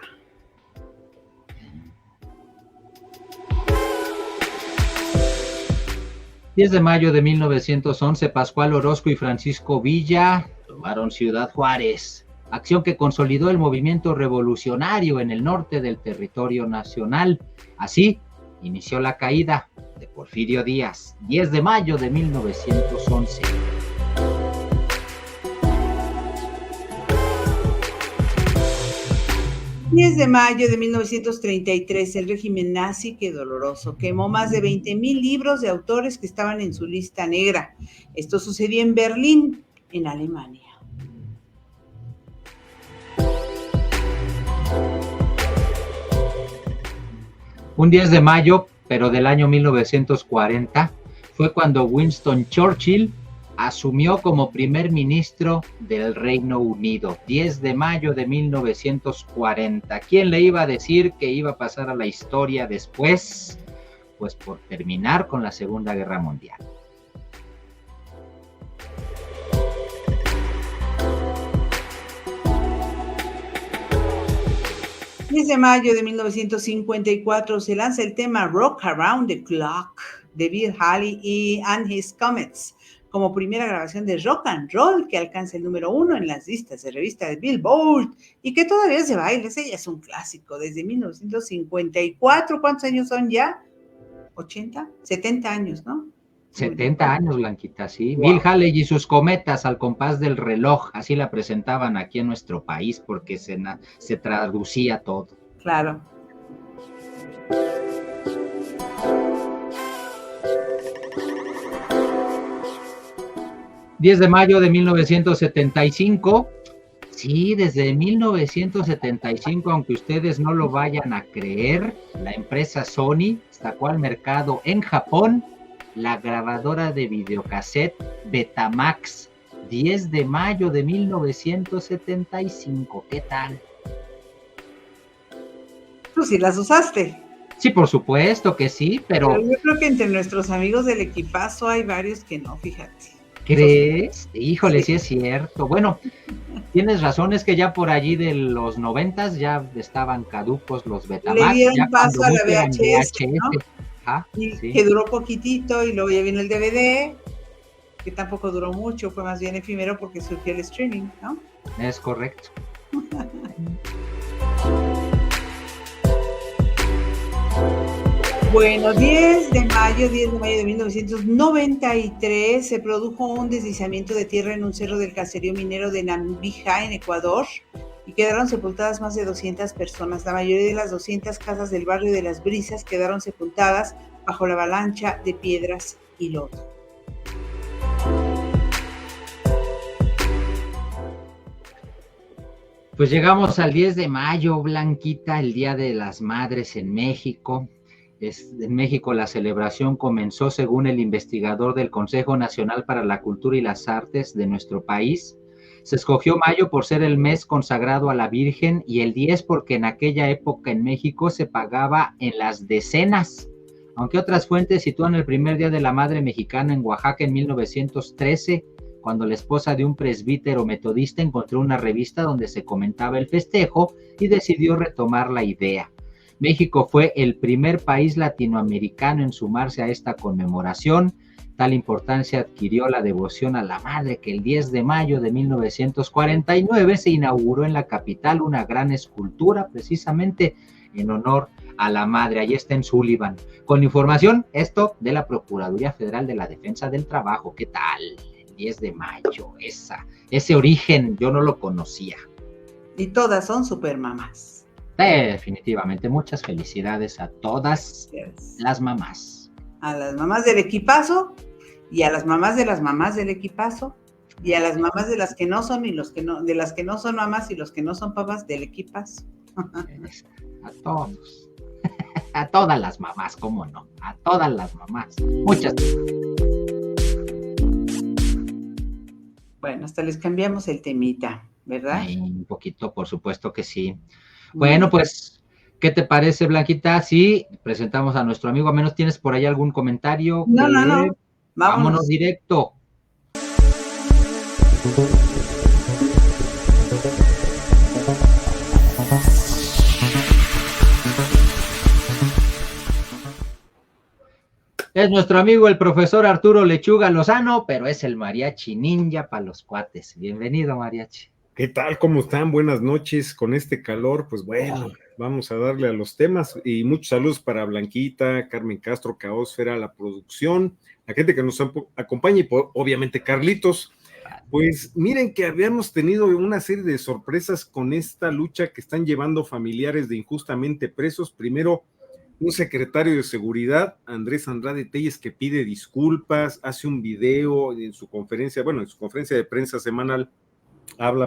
El 10 de mayo de 1911, Pascual Orozco y Francisco Villa tomaron Ciudad Juárez, acción que consolidó el movimiento revolucionario en el norte del territorio nacional. Así inició la caída de Porfirio Díaz. 10 de mayo de 1911. 10 de mayo de 1933, el régimen nazi, qué doloroso, quemó más de 20,000 libros de autores que estaban en su lista negra. Esto sucedió en Berlín, en Alemania. Un 10 de mayo, pero del año 1940, fue cuando Winston Churchill asumió como primer ministro del Reino Unido. 10 de mayo de 1940. ¿Quién le iba a decir que iba a pasar a la historia después? Pues por terminar con la Segunda Guerra Mundial. El 10 de mayo de 1954 se lanza el tema Rock Around the Clock de Bill Haley and His Comets, como primera grabación de rock and roll que alcanza el número 1 en las listas de revista de Billboard y que todavía se baila. Ese ya es un clásico desde 1954. ¿Cuántos años son ya? 80, 70 años, ¿no? 70 años, Blanquita, sí. Wow. Bill Haley y sus cometas al compás del reloj, así la presentaban aquí en nuestro país, porque se traducía todo. Claro. ...10 de mayo de 1975... Sí, desde 1975, aunque ustedes no lo vayan a creer, la empresa Sony sacó al mercado en Japón la grabadora de videocassette Betamax, 10 de mayo de 1975. ¿Qué tal? ¿Tú sí las usaste? Sí, por supuesto que sí, pero yo creo que entre nuestros amigos del equipazo hay varios que no, fíjate. ¿Crees? Híjole, sí es cierto. Bueno, tienes razón, es que ya por allí de los 90s ya estaban caducos los Betamax. Le dieron ya paso a la VHS, ¿no? Ajá, y sí. Que duró poquitito y luego ya viene el DVD, que tampoco duró mucho, fue más bien efímero porque surgió el streaming, ¿no? Es correcto. Bueno, 10 de mayo de 1993 se produjo un deslizamiento de tierra en un cerro del caserío minero de Nambija, en Ecuador, y quedaron sepultadas más de 200 personas. La mayoría de las 200 casas del barrio de Las Brisas quedaron sepultadas bajo la avalancha de piedras y lodo. Pues llegamos al 10 de mayo, Blanquita, el Día de las Madres en México. En México la celebración comenzó, según el investigador del Consejo Nacional para la Cultura y las Artes de nuestro país. Se escogió mayo por ser el mes consagrado a la Virgen y el 10 porque en aquella época en México se pagaba en las decenas, aunque otras fuentes sitúan el primer Día de la Madre Mexicana en Oaxaca en 1913, cuando la esposa de un presbítero metodista encontró una revista donde se comentaba el festejo y decidió retomar la idea. México fue el primer país latinoamericano en sumarse a esta conmemoración. Tal importancia adquirió la devoción a la madre que el 10 de mayo de 1949 se inauguró en la capital una gran escultura precisamente en honor a la madre. Ahí está en Sullivan. Con información, esto de la Procuraduría Federal de la Defensa del Trabajo. ¿Qué tal? El 10 de mayo, ese origen yo no lo conocía. Y todas son supermamás. Definitivamente, muchas felicidades a todas las mamás. A las mamás del equipazo y a las mamás de las mamás del equipazo y a las mamás de las que no son y los que no, de las que no son mamás y los que no son papás del equipazo. A todos. A todas las mamás, cómo no, a todas las mamás. Muchas gracias. Bueno, hasta les cambiamos el temita, ¿verdad? Ay, un poquito, por supuesto que sí. Bueno, pues, ¿qué te parece, Blanquita? Sí, presentamos a nuestro amigo, a menos tienes por ahí algún comentario. No. Vámonos directo. Es nuestro amigo el profesor Arturo Lechuga Lozano, pero es el mariachi ninja para los cuates. Bienvenido, mariachi. ¿Qué tal? ¿Cómo están? Buenas noches. Con este calor, pues bueno, vamos a darle a los temas y muchos saludos para Blanquita, Carmen Castro, Caosfera, la producción, la gente que nos acompaña y obviamente Carlitos. Pues miren que habíamos tenido una serie de sorpresas con esta lucha que están llevando familiares de injustamente presos. Primero, un secretario de seguridad, Andrés Andrade Telles, que pide disculpas, hace un video en su conferencia, de prensa semanal,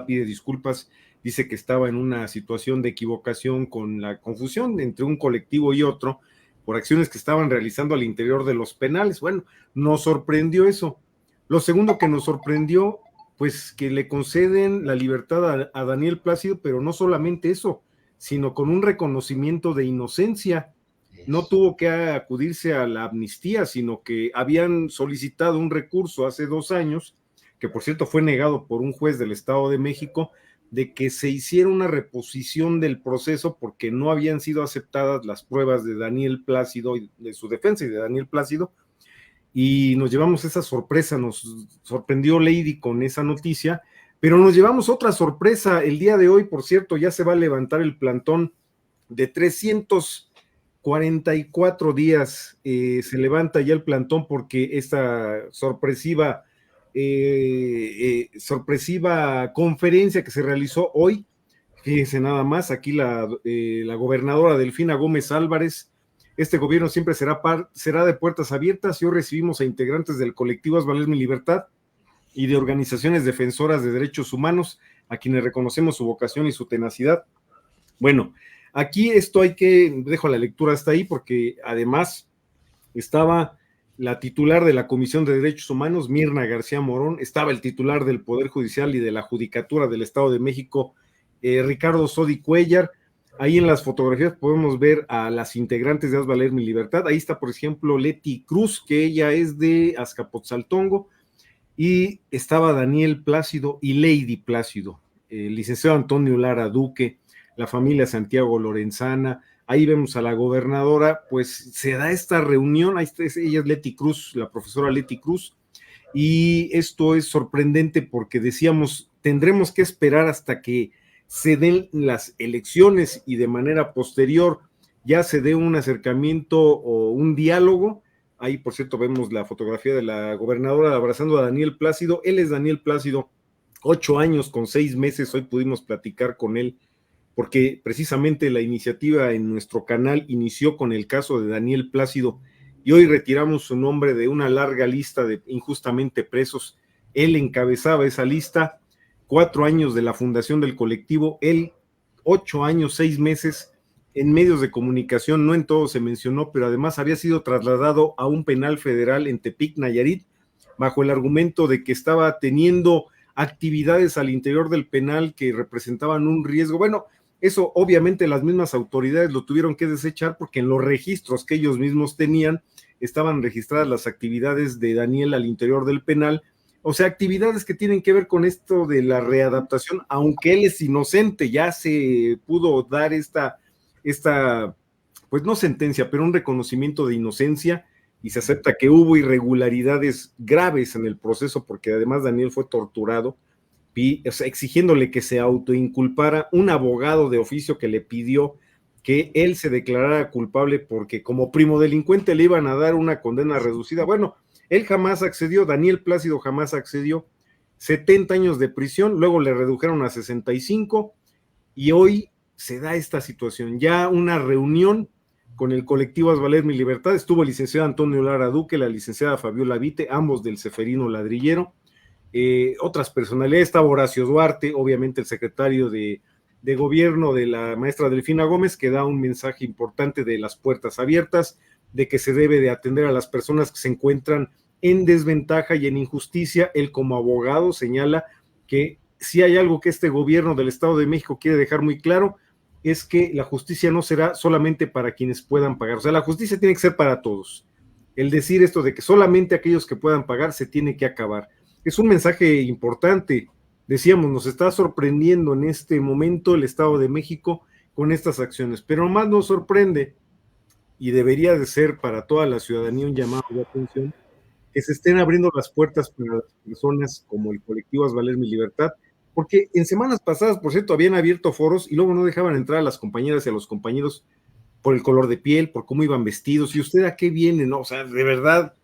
pide disculpas, dice que estaba en una situación de equivocación con la confusión entre un colectivo y otro por acciones que estaban realizando al interior de los penales. Bueno, nos sorprendió eso. Lo segundo que nos sorprendió, pues que le conceden la libertad a Daniel Plácido, pero no solamente eso, sino con un reconocimiento de inocencia. No tuvo que acudirse a la amnistía, sino que habían solicitado un recurso hace 2 años, que por cierto fue negado por un juez del Estado de México, de que se hiciera una reposición del proceso porque no habían sido aceptadas las pruebas de Daniel Plácido, de su defensa y de Daniel Plácido, y nos llevamos esa sorpresa, nos sorprendió Lady con esa noticia, pero nos llevamos otra sorpresa. El día de hoy, por cierto, ya se va a levantar el plantón de 300 44 días se levanta ya el plantón porque esta sorpresiva conferencia que se realizó hoy, fíjense nada más, aquí la gobernadora Delfina Gómez Álvarez, este gobierno siempre será de puertas abiertas, y hoy recibimos a integrantes del colectivo Haz Valer Mi Libertad y de organizaciones defensoras de derechos humanos, a quienes reconocemos su vocación y su tenacidad. Bueno, aquí dejo la lectura hasta ahí, porque además estaba la titular de la Comisión de Derechos Humanos, Mirna García Morón, estaba el titular del Poder Judicial y de la Judicatura del Estado de México, Ricardo Sodi Cuellar. Ahí en las fotografías podemos ver a las integrantes de Haz Valer Mi Libertad. Ahí está, por ejemplo, Leti Cruz, que ella es de Azcapotzaltongo, y estaba Daniel Plácido y Lady Plácido, el licenciado Antonio Lara Duque, la familia Santiago Lorenzana. Ahí vemos a la gobernadora, pues se da esta reunión, ahí está, ella es Leti Cruz, la profesora Leti Cruz, y esto es sorprendente porque decíamos, tendremos que esperar hasta que se den las elecciones y de manera posterior ya se dé un acercamiento o un diálogo. Ahí, por cierto, vemos la fotografía de la gobernadora abrazando a Daniel Plácido. Él es Daniel Plácido, 8 años con 6 meses, hoy pudimos platicar con él, porque precisamente la iniciativa en nuestro canal inició con el caso de Daniel Plácido, y hoy retiramos su nombre de una larga lista de injustamente presos. Él encabezaba esa lista, 4 años de la fundación del colectivo, él 8 años, 6 meses en medios de comunicación, no en todo se mencionó, pero además había sido trasladado a un penal federal en Tepic, Nayarit, bajo el argumento de que estaba teniendo actividades al interior del penal que representaban un riesgo. Bueno, eso obviamente las mismas autoridades lo tuvieron que desechar, porque en los registros que ellos mismos tenían estaban registradas las actividades de Daniel al interior del penal, o sea, actividades que tienen que ver con esto de la readaptación, aunque él es inocente. Ya se pudo dar esta, pues no sentencia, pero un reconocimiento de inocencia, y se acepta que hubo irregularidades graves en el proceso, porque además Daniel fue torturado, o sea, exigiéndole que se autoinculpara, un abogado de oficio que le pidió que él se declarara culpable porque como primo delincuente le iban a dar una condena reducida. Bueno, él jamás accedió, Daniel Plácido jamás accedió, 70 años de prisión, luego le redujeron a 65, y hoy se da esta situación, ya una reunión con el colectivo Haz Valer Mi Libertad. Estuvo el licenciado Antonio Lara Duque, la licenciada Fabiola Vite, ambos del Ceferino Ladrillero, otras personalidades, estaba Horacio Duarte, obviamente el secretario de gobierno de la maestra Delfina Gómez, que da un mensaje importante de las puertas abiertas, de que se debe de atender a las personas que se encuentran en desventaja y en injusticia. Él como abogado señala que si hay algo que este gobierno del Estado de México quiere dejar muy claro, es que la justicia no será solamente para quienes puedan pagar, o sea, la justicia tiene que ser para todos. El decir esto de que solamente aquellos que puedan pagar se tiene que acabar, es un mensaje importante. Decíamos, nos está sorprendiendo en este momento el Estado de México con estas acciones, pero más nos sorprende, y debería de ser para toda la ciudadanía un llamado de atención, que se estén abriendo las puertas para las personas como el colectivo Haz Valer Mi Libertad, porque en semanas pasadas, por cierto, habían abierto foros y luego no dejaban entrar a las compañeras y a los compañeros por el color de piel, por cómo iban vestidos. ¿Y usted a qué viene? No, o sea, de verdad,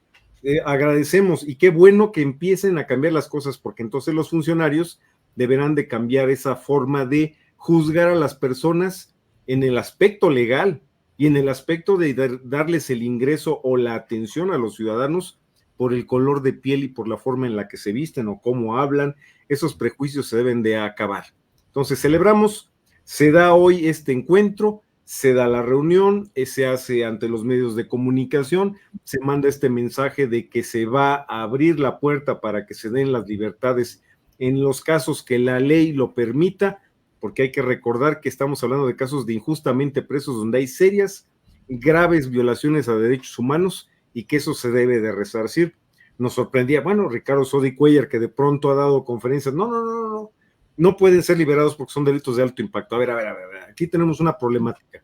agradecemos, y qué bueno que empiecen a cambiar las cosas, porque entonces los funcionarios deberán de cambiar esa forma de juzgar a las personas en el aspecto legal y en el aspecto de darles el ingreso o la atención a los ciudadanos por el color de piel y por la forma en la que se visten o cómo hablan. Esos prejuicios se deben de acabar. Entonces celebramos, se da hoy este encuentro, se da la reunión, se hace ante los medios de comunicación, se manda este mensaje de que se va a abrir la puerta para que se den las libertades en los casos que la ley lo permita, porque hay que recordar que estamos hablando de casos de injustamente presos donde hay serias, graves violaciones a derechos humanos, y que eso se debe de resarcir. Nos sorprendía, bueno, Ricardo Sodi Cuellar, que de pronto ha dado conferencias, no pueden ser liberados porque son delitos de alto impacto. A ver, aquí tenemos una problemática,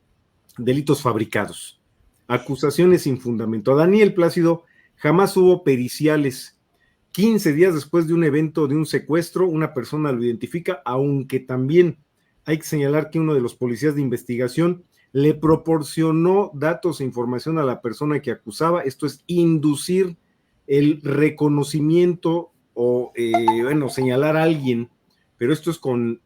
delitos fabricados, acusaciones sin fundamento. A Daniel Plácido jamás hubo periciales. 15 días después de un evento, de un secuestro, una persona lo identifica, aunque también hay que señalar que uno de los policías de investigación le proporcionó datos e información a la persona que acusaba. Esto es inducir el reconocimiento o, señalar a alguien, pero esto es con,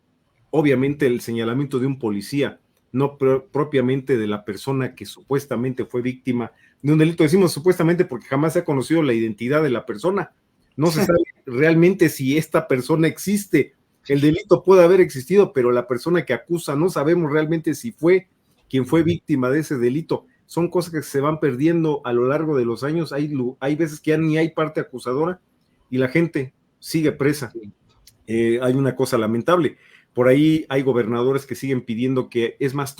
obviamente, el señalamiento de un policía, no propiamente de la persona que supuestamente fue víctima de un delito. Decimos supuestamente porque jamás se ha conocido la identidad de la persona. No se sabe realmente si esta persona existe. El delito puede haber existido, pero la persona que acusa no sabemos realmente si fue quien fue víctima de ese delito. Son cosas que se van perdiendo a lo largo de los años. Hay veces que ya ni hay parte acusadora y la gente sigue presa. Hay una cosa lamentable. Por ahí hay gobernadores que siguen pidiendo que, es más,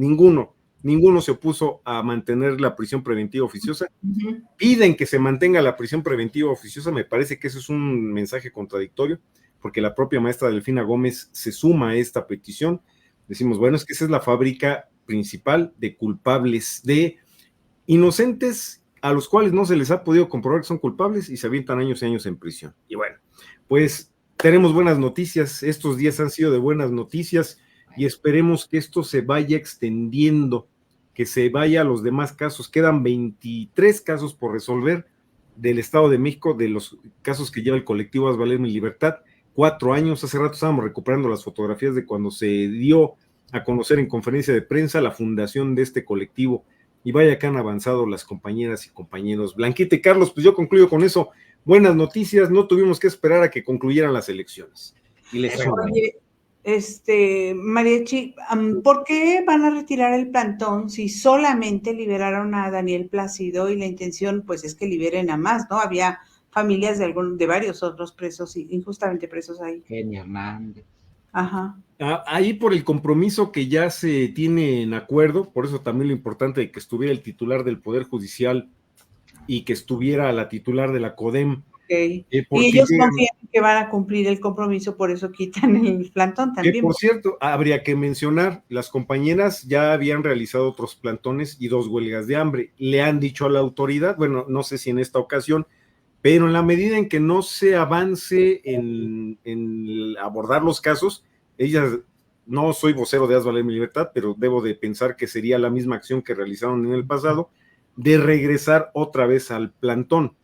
ninguno se opuso a mantener la prisión preventiva oficiosa. Piden que se mantenga la prisión preventiva oficiosa. Me parece que eso es un mensaje contradictorio, porque la propia maestra Delfina Gómez se suma a esta petición. Decimos, bueno, es que esa es la fábrica principal de culpables, de inocentes a los cuales no se les ha podido comprobar que son culpables y se avientan años y años en prisión. Y bueno, pues tenemos buenas noticias. Estos días han sido de buenas noticias y esperemos que esto se vaya extendiendo, que se vaya a los demás casos. Quedan 23 casos por resolver del Estado de México, de los casos que lleva el colectivo Haz Valer Mi Libertad. 4 años, hace rato estábamos recuperando las fotografías de cuando se dio a conocer en conferencia de prensa la fundación de este colectivo, y vaya que han avanzado las compañeras y compañeros. Blanquita y Carlos, pues yo concluyo con eso. Buenas noticias, no tuvimos que esperar a que concluyeran las elecciones. Y les Mariachi, ¿por qué van a retirar el plantón si solamente liberaron a Daniel Plácido y la intención pues es que liberen a más, ¿no? Había familias de varios otros presos, injustamente presos ahí. Kenia Hernández. Ajá. Ahí por el compromiso que ya se tiene en acuerdo, por eso también lo importante de que estuviera el titular del Poder Judicial y que estuviera la titular de la CODEM. Okay. Y ellos confían que van a cumplir el compromiso, por eso quitan el plantón también. Que, por cierto, habría que mencionar, las compañeras ya habían realizado otros plantones y 2 huelgas de hambre. Le han dicho a la autoridad, bueno, no sé si en esta ocasión, pero en la medida en que no se avance en abordar los casos, ellas, no soy vocero de Haz Valer Mi Libertad, pero debo de pensar que sería la misma acción que realizaron en el pasado, de regresar otra vez al plantón.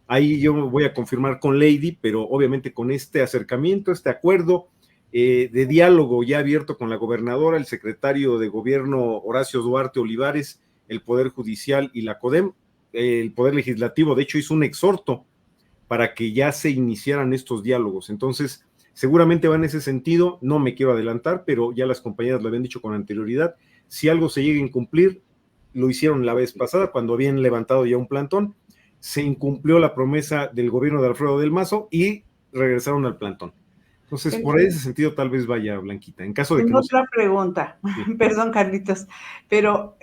Ahí yo voy a confirmar con Lady, pero obviamente con este acercamiento, este acuerdo de diálogo ya abierto con la gobernadora, el secretario de gobierno Horacio Duarte Olivares, el Poder Judicial y la CODEM, el Poder Legislativo, de hecho hizo un exhorto para que ya se iniciaran estos diálogos. Entonces, seguramente va en ese sentido, no me quiero adelantar, pero ya las compañeras lo habían dicho con anterioridad. Si algo se llega a incumplir, lo hicieron la vez pasada, cuando habían levantado ya un plantón, se incumplió la promesa del gobierno de Alfredo del Mazo y regresaron al plantón. Entonces, por ese sentido, tal vez vaya, Blanquita. En caso de que tengo otra pregunta, sí. Perdón, Carlitos, pero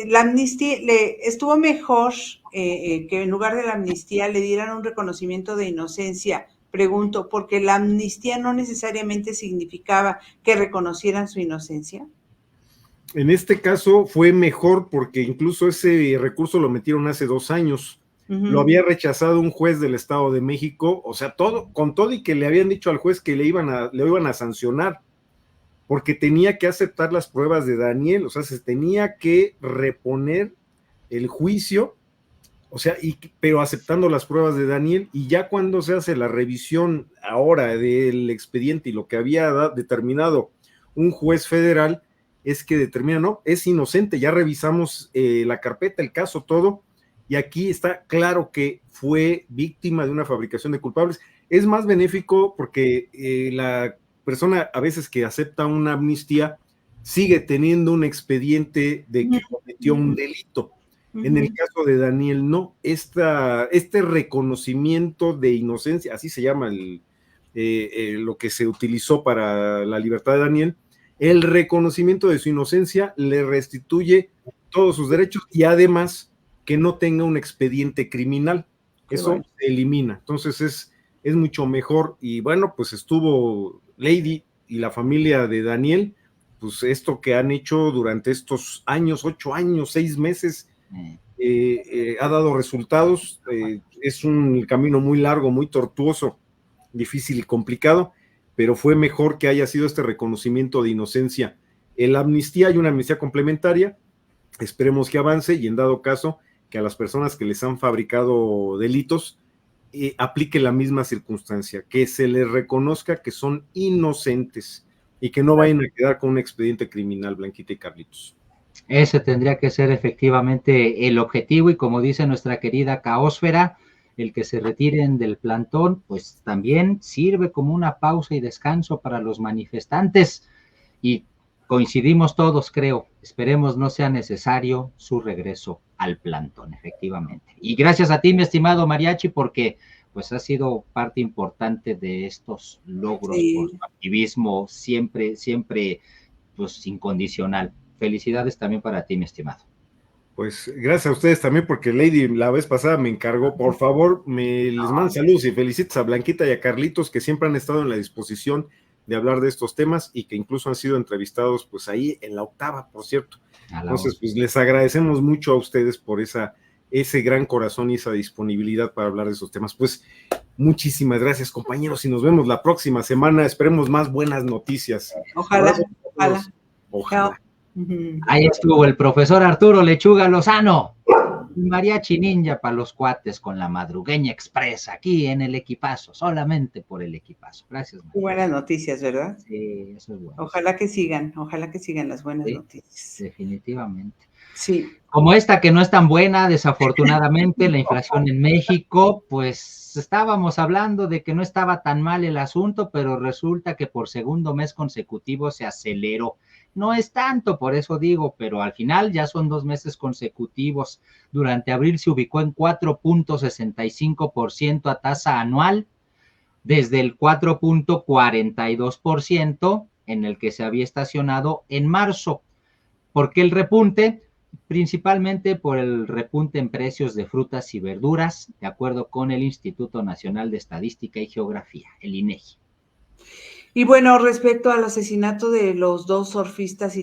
la amnistía, estuvo mejor que en lugar de la amnistía le dieran un reconocimiento de inocencia. Pregunto, ¿porque la amnistía no necesariamente significaba que reconocieran su inocencia? En este caso fue mejor porque incluso ese recurso lo metieron hace 2 años. Lo había rechazado un juez del Estado de México, o sea, con todo y que le habían dicho al juez que le iban a sancionar, porque tenía que aceptar las pruebas de Daniel, o sea, se tenía que reponer el juicio, o sea, pero aceptando las pruebas de Daniel, y ya cuando se hace la revisión ahora del expediente y lo que había determinado un juez federal, es que determina, no, es inocente, ya revisamos la carpeta, el caso, todo, y aquí está claro que fue víctima de una fabricación de culpables. Es más benéfico porque la persona a veces que acepta una amnistía sigue teniendo un expediente de que cometió un delito. En el caso de Daniel, no. Este reconocimiento de inocencia, así se llama lo que se utilizó para la libertad de Daniel, el reconocimiento de su inocencia le restituye todos sus derechos y además que no tenga un expediente criminal. Eso se elimina. Entonces es mucho mejor. Y bueno, pues estuvo Lady y la familia de Daniel, pues esto que han hecho durante estos años, 8 años, 6 meses, ha dado resultados. Es un camino muy largo, muy tortuoso, difícil y complicado, pero fue mejor que haya sido este reconocimiento de inocencia La amnistía, hay una amnistía complementaria, esperemos que avance y en dado caso que a las personas que les han fabricado delitos aplique la misma circunstancia, que se les reconozca que son inocentes y que no vayan a quedar con un expediente criminal, Blanquita y Carlitos. Ese tendría que ser efectivamente el objetivo y como dice nuestra querida Caosfera, el que se retiren del plantón, pues también sirve como una pausa y descanso para los manifestantes y coincidimos todos, creo, esperemos no sea necesario su regreso al plantón, efectivamente. Y gracias a ti, mi estimado Mariachi, porque pues ha sido parte importante de estos logros por su activismo siempre, siempre pues incondicional. Felicidades también para ti, mi estimado. Pues gracias a ustedes también, porque Lady la vez pasada me encargó, por favor, les mando saludos y felicitos a Blanquita y a Carlitos, que siempre han estado en la disposición de hablar de estos temas y que incluso han sido entrevistados pues ahí en la octava, por cierto. Entonces, pues les agradecemos mucho a ustedes por ese gran corazón y esa disponibilidad para hablar de esos temas. Pues muchísimas gracias, compañeros, y nos vemos la próxima semana. Esperemos más buenas noticias. Ojalá. Ahí estuvo el profesor Arturo Lechuga Lozano, Mariachi Ninja para los cuates con la Madrugueña Express, aquí en el Equipazo, solamente por el Equipazo. Gracias, Mariachi. Buenas noticias, ¿verdad? Sí, eso es bueno. Ojalá que sigan las buenas noticias. Definitivamente. Sí. Como esta que no es tan buena, desafortunadamente, la inflación en México, pues estábamos hablando de que no estaba tan mal el asunto, pero resulta que por segundo mes consecutivo se aceleró. No es tanto, por eso digo, pero al final ya son 2 meses consecutivos. Durante abril se ubicó en 4.65% a tasa anual, desde el 4.42% en el que se había estacionado en marzo. ¿Por qué el repunte? Principalmente por el repunte en precios de frutas y verduras, de acuerdo con el Instituto Nacional de Estadística y Geografía, el INEGI. Y bueno, respecto al asesinato de los 2 surfistas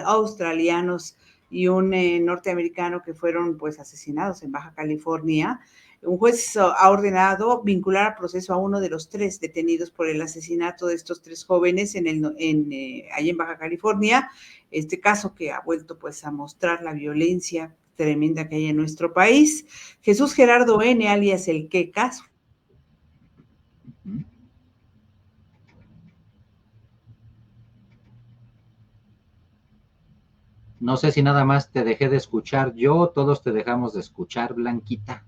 australianos y un norteamericano que fueron pues asesinados en Baja California, un juez ha ordenado vincular a proceso a uno de los 3 detenidos por el asesinato de estos 3 jóvenes allí en Baja California. Este caso que ha vuelto pues a mostrar la violencia tremenda que hay en nuestro país. Jesús Gerardo N., alias el Quecas. No sé si nada más te dejé de escuchar yo, todos te dejamos de escuchar, Blanquita.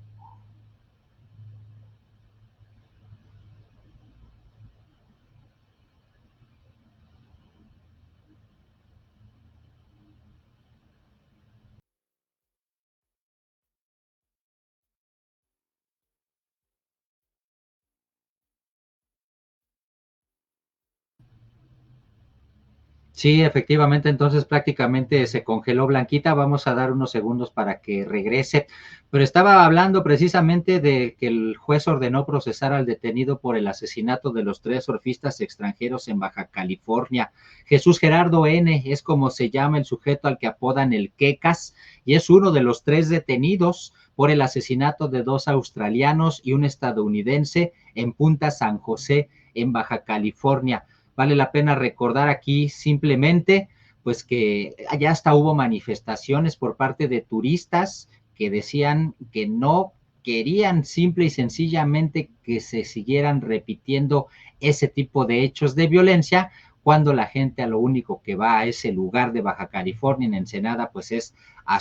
Sí, efectivamente, entonces prácticamente se congeló Blanquita, vamos a dar unos segundos para que regrese, pero estaba hablando precisamente de que el juez ordenó procesar al detenido por el asesinato de los 3 surfistas extranjeros en Baja California. Jesús Gerardo N. es como se llama el sujeto al que apodan el Quecas y es uno de los 3 detenidos por el asesinato de 2 australianos y un estadounidense en Punta San José, en Baja California. Vale la pena recordar aquí simplemente, pues que ya hasta hubo manifestaciones por parte de turistas que decían que no querían simple y sencillamente que se siguieran repitiendo ese tipo de hechos de violencia, cuando la gente a lo único que va a ese lugar de Baja California, en Ensenada, pues es a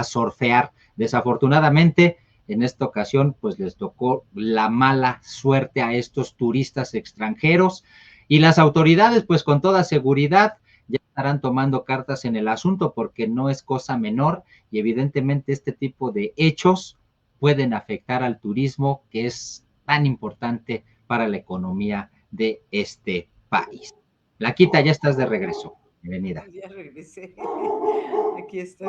surfear. Desafortunadamente, en esta ocasión, pues les tocó la mala suerte a estos turistas extranjeros. Y las autoridades, pues con toda seguridad, ya estarán tomando cartas en el asunto porque no es cosa menor y evidentemente este tipo de hechos pueden afectar al turismo que es tan importante para la economía de este país. Blanquita, ya estás de regreso. Bienvenida. Ya regresé. Aquí estoy.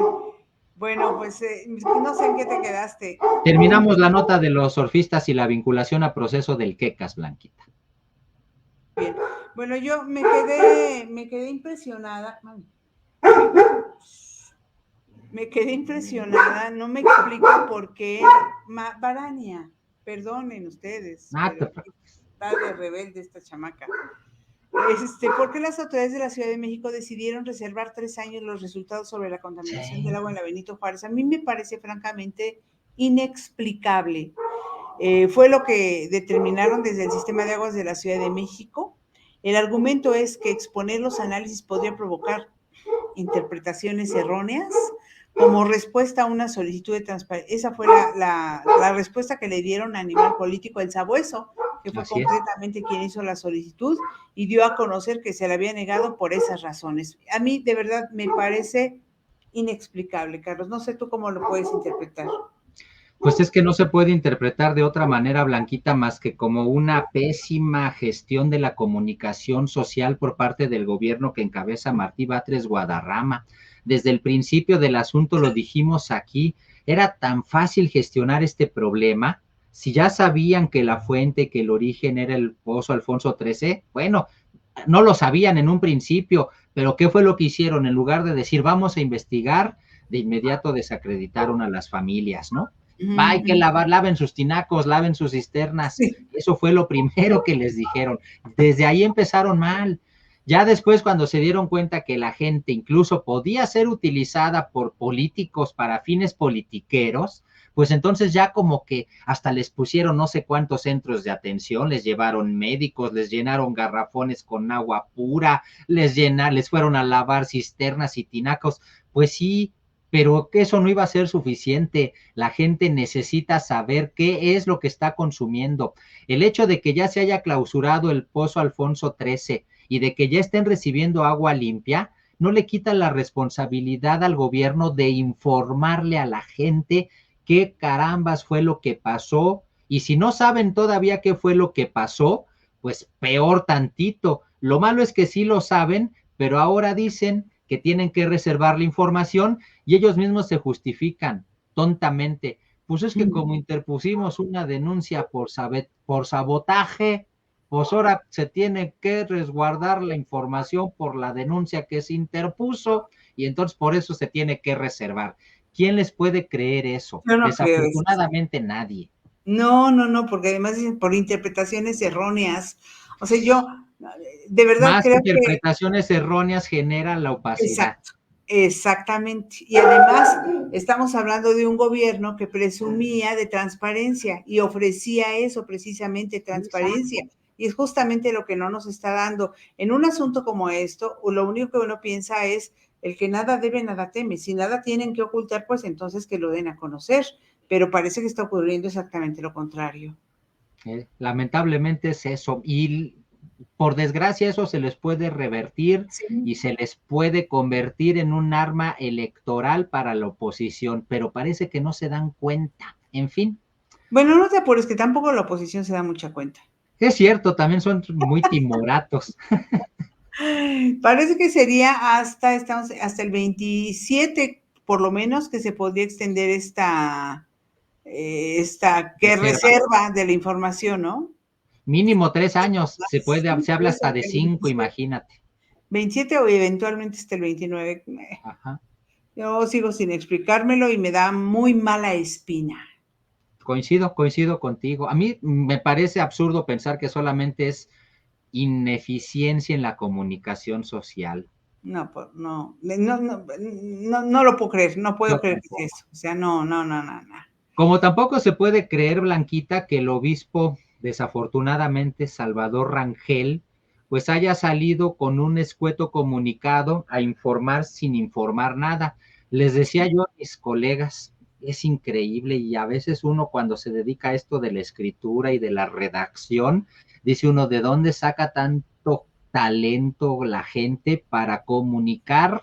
Bueno, pues no sé en qué te quedaste. Terminamos la nota de los surfistas y la vinculación a proceso del Quecas, Blanquita. Bien. Bueno, yo me quedé impresionada. Me quedé impresionada, no me explico por qué. Varania, perdonen ustedes, pero está de rebelde esta chamaca. ¿Por qué las autoridades de la Ciudad de México decidieron reservar 3 años los resultados sobre la contaminación del agua en la Benito Juárez? A mí me parece francamente inexplicable. Fue lo que determinaron desde el sistema de aguas de la Ciudad de México. El argumento es que exponer los análisis podría provocar interpretaciones erróneas como respuesta a una solicitud de transparencia. Esa fue la respuesta que le dieron a nivel político el Sabueso, que fue concretamente quien hizo la solicitud y dio a conocer que se le había negado por esas razones. A mí, de verdad, me parece inexplicable, Carlos. No sé tú cómo lo puedes interpretar. Pues es que no se puede interpretar de otra manera, Blanquita, más que como una pésima gestión de la comunicación social por parte del gobierno que encabeza Martí Batres Guadarrama. Desde el principio del asunto lo dijimos aquí, era tan fácil gestionar este problema. Si ya sabían que la fuente, que el origen era el Pozo Alfonso XIII, bueno, no lo sabían en un principio, pero ¿qué fue lo que hicieron? En lugar de decir, vamos a investigar, de inmediato desacreditaron a las familias, ¿no? Hay que laven sus tinacos, laven sus cisternas. Sí. Eso fue lo primero que les dijeron. Desde ahí empezaron mal. Ya después, cuando se dieron cuenta que la gente incluso podía ser utilizada por políticos para fines politiqueros, pues entonces ya como que hasta les pusieron no sé cuántos centros de atención, les llevaron médicos, les llenaron garrafones con agua pura, les fueron a lavar cisternas y tinacos. Pues sí, pero que eso no iba a ser suficiente. La gente necesita saber qué es lo que está consumiendo. El hecho de que ya se haya clausurado el Pozo Alfonso XIII y de que ya estén recibiendo agua limpia, no le quita la responsabilidad al gobierno de informarle a la gente qué carambas fue lo que pasó. Y si no saben todavía qué fue lo que pasó, pues peor tantito. Lo malo es que sí lo saben, pero ahora dicen que tienen que reservar la información y ellos mismos se justifican tontamente. Pues es que como interpusimos una denuncia por sabotaje, pues ahora se tiene que resguardar la información por la denuncia que se interpuso y entonces por eso se tiene que reservar. ¿Quién les puede creer eso? Yo no Desafortunadamente creo eso. Nadie. No, porque además dicen por interpretaciones erróneas. O sea, yo de verdad más creo interpretaciones erróneas generan la opacidad. Exacto, exactamente. Y además estamos hablando de un gobierno que presumía de transparencia y ofrecía eso precisamente, transparencia. Exacto. Y es justamente lo que no nos está dando. En un asunto como esto, lo único que uno piensa es el que nada debe, nada teme. Si nada tienen que ocultar, pues entonces que lo den a conocer. Pero parece que está ocurriendo exactamente lo contrario. Lamentablemente es eso. Y por desgracia eso se les puede revertir y se les puede convertir en un arma electoral para la oposición, pero parece que no se dan cuenta. En fin. Bueno, no te apures, que tampoco la oposición se da mucha cuenta. Es cierto, también son muy timoratos. Parece que sería hasta el 27, por lo menos, que se podría extender esta reserva de la información, ¿no? Mínimo 3 años, se habla hasta de 5, imagínate. 27 o eventualmente hasta el 29. Ajá. Yo sigo sin explicármelo y me da muy mala espina. Coincido contigo. A mí me parece absurdo pensar que solamente es ineficiencia en la comunicación social. No lo puedo creer, no puedo creer que es eso. O sea, no. Como tampoco se puede creer, Blanquita, que el obispo, desafortunadamente, Salvador Rangel, pues haya salido con un escueto comunicado a informar sin informar nada. Les decía yo a mis colegas, es increíble y a veces uno cuando se dedica a esto de la escritura y de la redacción, dice uno, ¿de dónde saca tanto talento la gente para comunicar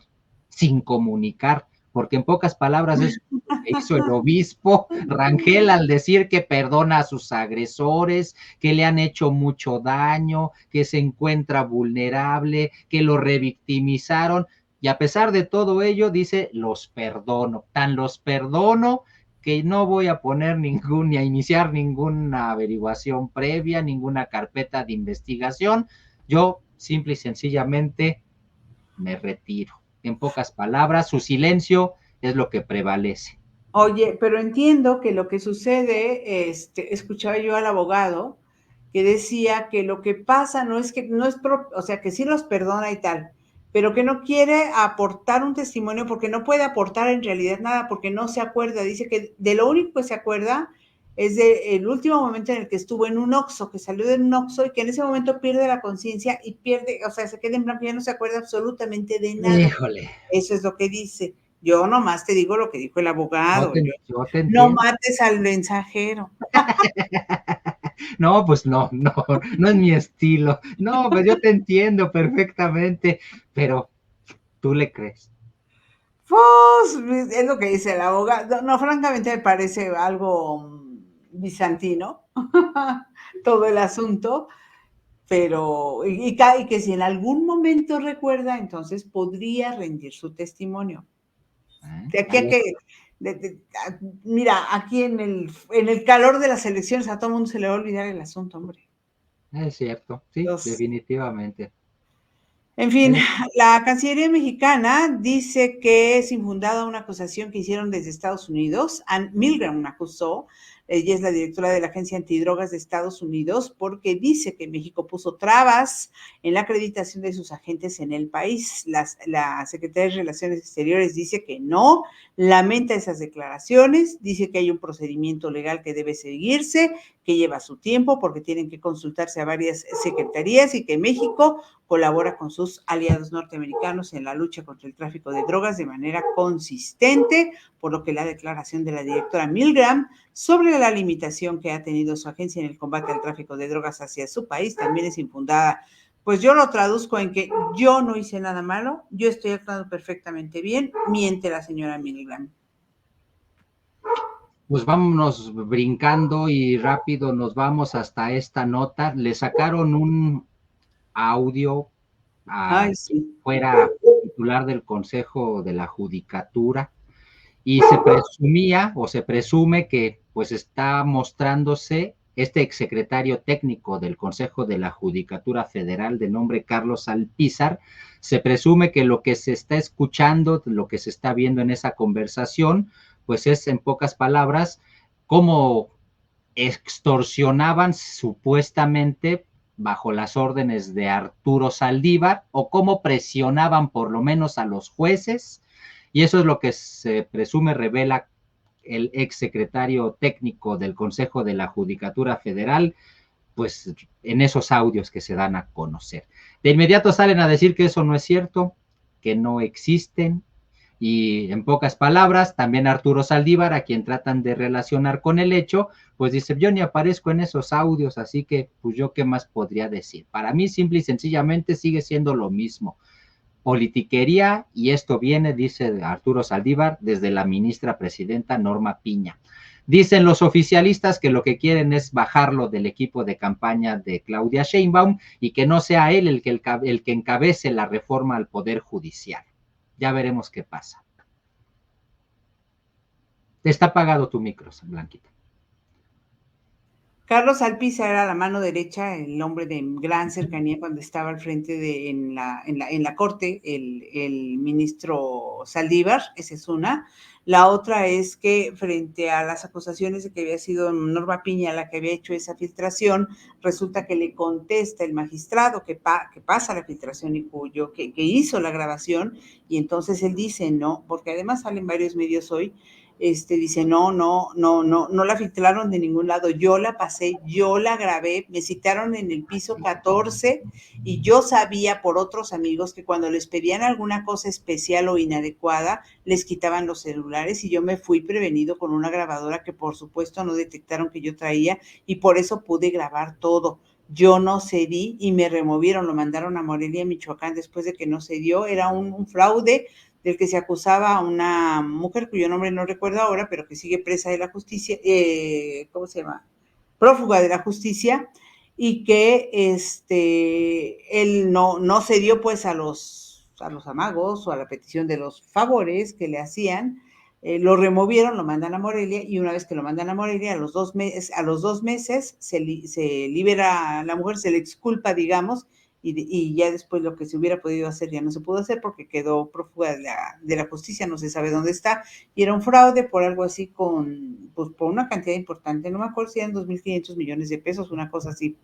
sin comunicar? Porque en pocas palabras es lo que hizo el obispo Rangel al decir que perdona a sus agresores, que le han hecho mucho daño, que se encuentra vulnerable, que lo revictimizaron, y a pesar de todo ello dice, los perdono, tan los perdono que no voy a poner ni a iniciar ninguna averiguación previa, ninguna carpeta de investigación, yo simple y sencillamente me retiro. En pocas palabras, su silencio es lo que prevalece. Oye, pero entiendo que lo que sucede, escuchaba yo al abogado, que decía que lo que pasa no es que, o sea, que sí los perdona y tal, pero que no quiere aportar un testimonio porque no puede aportar en realidad nada, porque no se acuerda. Dice que de lo único que se acuerda es del último momento en el que estuvo en un Oxxo, que salió de un Oxxo y que en ese momento pierde la conciencia y pierde, o sea, se queda en blanco, ya no se acuerda absolutamente de nada. Híjole. Eso es lo que dice. Yo nomás te digo lo que dijo el abogado. Yo te No entiendo. mates al mensajero. No, pues no, no es mi estilo. No, pues yo te entiendo perfectamente, pero tú le crees. Pues es lo que dice el abogado. No, francamente me parece algo bizantino todo el asunto, pero y que si en algún momento recuerda, entonces podría rendir su testimonio. De aquí a Ahí que, mira, aquí en el calor de las elecciones a todo el mundo se le va a olvidar el asunto, hombre. es cierto, sí, Entonces, definitivamente. en fin, Es- la Cancillería mexicana dice que es infundada una acusación que hicieron desde Estados Unidos. Ann Milgram acusó, ella es la directora de la Agencia Antidrogas de Estados Unidos, porque dice que México puso trabas en la acreditación de sus agentes en el país. La Secretaría de Relaciones Exteriores dice que no, lamenta esas declaraciones, dice que hay un procedimiento legal que debe seguirse, que lleva su tiempo porque tienen que consultarse a varias secretarías y que México colabora con sus aliados norteamericanos en la lucha contra el tráfico de drogas de manera consistente, por lo que la declaración de la directora Milgram sobre la limitación que ha tenido su agencia en el combate al tráfico de drogas hacia su país también es infundada. Pues yo lo traduzco en que yo no hice nada malo, yo estoy actuando perfectamente bien, miente la señora Milgram. Pues vámonos brincando y rápido nos vamos hasta esta nota. Le sacaron un audio a Ay, sí. fuera titular del Consejo de la Judicatura y se presumía o se presume que pues está mostrándose este exsecretario técnico del Consejo de la Judicatura Federal de nombre Carlos Alpizar. Se presume que lo que se está escuchando, lo que se está viendo en esa conversación, pues es en pocas palabras cómo extorsionaban supuestamente bajo las órdenes de Arturo Saldívar o cómo presionaban por lo menos a los jueces, y eso es lo que se presume revela el exsecretario técnico del Consejo de la Judicatura Federal, pues en esos audios que se dan a conocer. De inmediato salen a decir que eso no es cierto, que no existen, y en pocas palabras, también Arturo Saldívar, a quien tratan de relacionar con el hecho, pues dice, yo ni aparezco en esos audios, así que pues yo qué más podría decir. Para mí simple y sencillamente sigue siendo lo mismo. Politiquería, y esto viene, dice Arturo Saldívar, desde la ministra presidenta Norma Piña. Dicen los oficialistas que lo que quieren es bajarlo del equipo de campaña de Claudia Sheinbaum y que no sea él el que encabece la reforma al Poder Judicial. Ya veremos qué pasa. Está apagado tu micro, Blanquita. Carlos Alpiza era la mano derecha, el hombre de gran cercanía cuando estaba al frente en la corte, el ministro Saldívar, esa es una. La otra es que frente a las acusaciones de que había sido Norma Piña la que había hecho esa filtración, resulta que le contesta el magistrado que pasa la filtración y que hizo la grabación, y entonces él dice no, porque además salen varios medios hoy. Dice, no la filtraron de ningún lado, yo la pasé, yo la grabé, me citaron en el piso 14 y yo sabía por otros amigos que cuando les pedían alguna cosa especial o inadecuada, les quitaban los celulares y yo me fui prevenido con una grabadora que por supuesto no detectaron que yo traía y por eso pude grabar todo. Yo no cedí y me removieron, lo mandaron a Morelia, Michoacán, después de que no cedió, era un fraude del que se acusaba a una mujer cuyo nombre no recuerdo ahora, pero que sigue presa de la justicia, ¿cómo se llama? Prófuga de la justicia, y que él no cedió pues a los amagos o a la petición de los favores que le hacían, lo removieron, lo mandan a Morelia, y una vez que lo mandan a Morelia, a los 2 meses se libera a la mujer, se le exculpa, digamos, y ya después lo que se hubiera podido hacer ya no se pudo hacer porque quedó prófuga de la justicia, no se sabe dónde está, y era un fraude por algo así pues por una cantidad importante, no me acuerdo si eran 2.500 millones de pesos, una cosa así.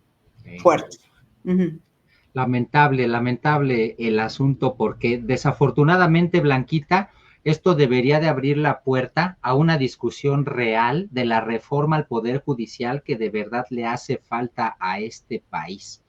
fuerte. Uh-huh. Lamentable el asunto, porque desafortunadamente, Blanquita, esto debería de abrir la puerta a una discusión real de la reforma al Poder Judicial que de verdad le hace falta a este país.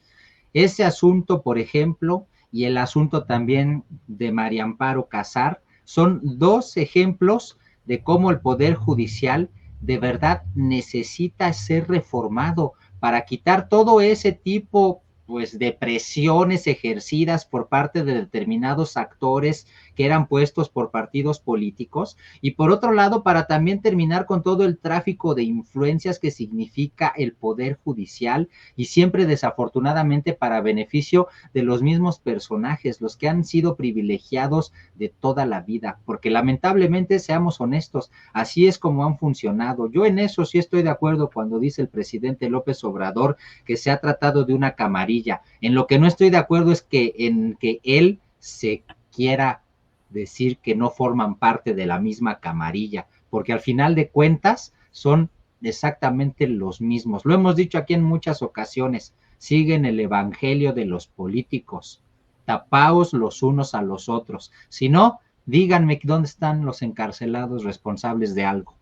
Ese asunto, por ejemplo, y el asunto también de María Amparo Casar, son dos ejemplos de cómo el Poder Judicial de verdad necesita ser reformado para quitar todo ese tipo pues de presiones ejercidas por parte de determinados actores que eran puestos por partidos políticos, y por otro lado para también terminar con todo el tráfico de influencias que significa el Poder Judicial, y siempre desafortunadamente para beneficio de los mismos personajes, los que han sido privilegiados de toda la vida, porque lamentablemente, seamos honestos, así es como han funcionado. Yo en eso sí estoy de acuerdo cuando dice el presidente López Obrador que se ha tratado de una camarilla. En lo que no estoy de acuerdo es que en que él se quiera decir que no forman parte de la misma camarilla, porque al final de cuentas son exactamente los mismos. Lo hemos dicho aquí en muchas ocasiones, siguen el evangelio de los políticos, tapaos los unos a los otros. Si no, díganme dónde están los encarcelados responsables de algo.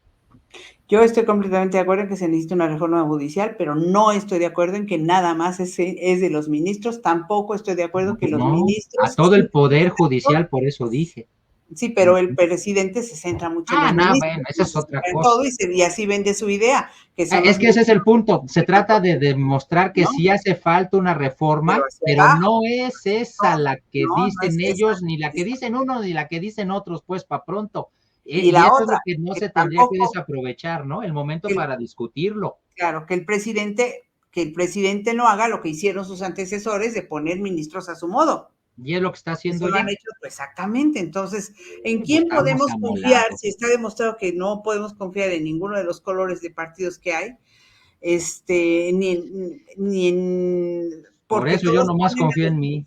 Yo estoy completamente de acuerdo en que se necesita una reforma judicial, pero no estoy de acuerdo en que nada más es de los ministros. Tampoco estoy de acuerdo que los ministros... A todo el Poder Judicial, por eso dije. Sí, pero el presidente se centra mucho en los ministros. Bueno, esa es otra cosa. Todo y así vende su idea. Es que ese es el punto. Se trata de demostrar que sí hace falta una reforma, pero no es esa la que dicen ellos, ni la que dicen uno, ni la que dicen otros, pues, para pronto. Y la eso otra, es lo que no se tendría que desaprovechar, ¿no? El momento para discutirlo. Claro, que el presidente no haga lo que hicieron sus antecesores de poner ministros a su modo. Y es lo que está haciendo ya. Exactamente. Entonces, ¿en quién podemos confiar? Si está demostrado que no podemos confiar en ninguno de los colores de partidos que hay, ni en por eso yo nomás confío en mí.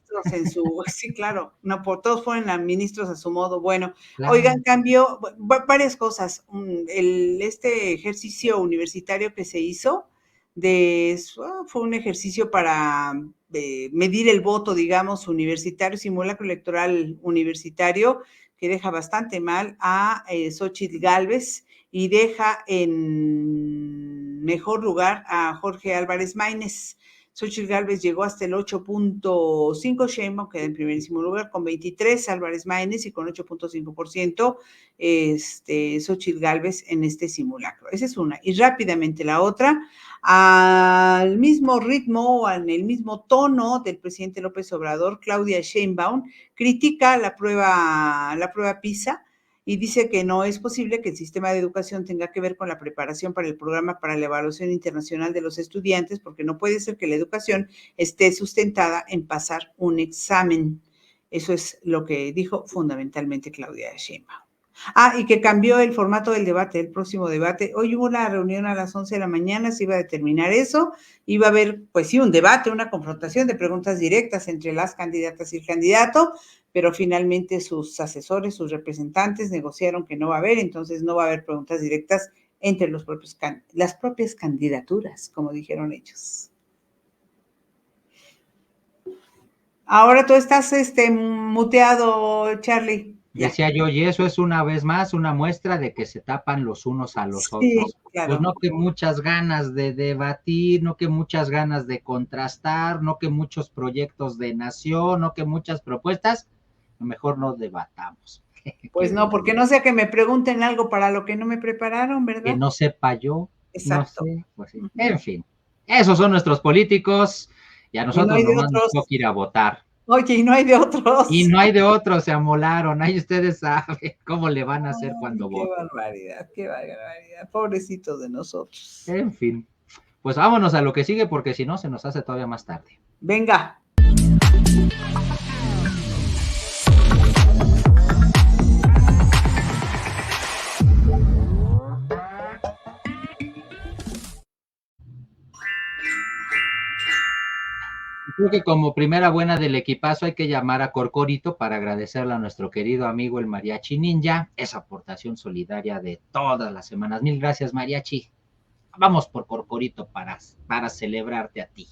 Sí, claro, no, por todos ponen a ministros a su modo. Bueno, claro. Oigan, cambió varias cosas. Este ejercicio universitario que se hizo, fue un ejercicio para medir el voto, digamos, universitario, simulacro electoral universitario, que deja bastante mal a Xóchitl Gálvez y deja en mejor lugar a Jorge Álvarez Maínez. Xóchitl Gálvez llegó hasta el 8.5%, Sheinbaum queda en primerísimo lugar con 23%, Álvarez Maínez y con 8.5%, Xóchitl Gálvez en este simulacro. Esa es una. Y rápidamente la otra, al mismo ritmo, en el mismo tono del presidente López Obrador, Claudia Sheinbaum critica la prueba PISA, y dice que no es posible que el sistema de educación tenga que ver con la preparación para el programa para la evaluación internacional de los estudiantes, porque no puede ser que la educación esté sustentada en pasar un examen. Eso es lo que dijo fundamentalmente Claudia Sheinbaum. Y que cambió el formato del debate, el próximo debate. Hoy hubo una reunión a las 11 de la mañana, se iba a determinar eso, iba a haber, pues sí, un debate, una confrontación de preguntas directas entre las candidatas y el candidato, pero finalmente sus asesores, sus representantes negociaron que no va a haber, entonces no va a haber preguntas directas entre las propias candidaturas, como dijeron ellos. Ahora tú estás muteado, Charlie. Decía yo, y eso es una vez más una muestra de que se tapan los unos a los otros. Claro. Pues no que muchas ganas de debatir, no que muchas ganas de contrastar, no que muchos proyectos de nación, no que muchas propuestas, mejor no debatamos. Pues no, porque no sea que me pregunten algo para lo que no me prepararon, ¿verdad? Que no sepa yo. Exacto. No sé, pues sí. En fin, esos son nuestros políticos y a nosotros nomás nos toca ir a votar. Oye, y no hay de otros. Y no hay de otros, se amolaron. Ahí ustedes saben cómo le van a hacer cuando voten. Qué barbaridad. Pobrecitos de nosotros. En fin. Pues vámonos a lo que sigue, porque si no, se nos hace todavía más tarde. Venga. Creo que como primera buena del equipazo hay que llamar a Corcorito para agradecerle a nuestro querido amigo el Mariachi Ninja esa aportación solidaria de todas las semanas. Mil gracias, Mariachi. Vamos por Corcorito para celebrarte a ti.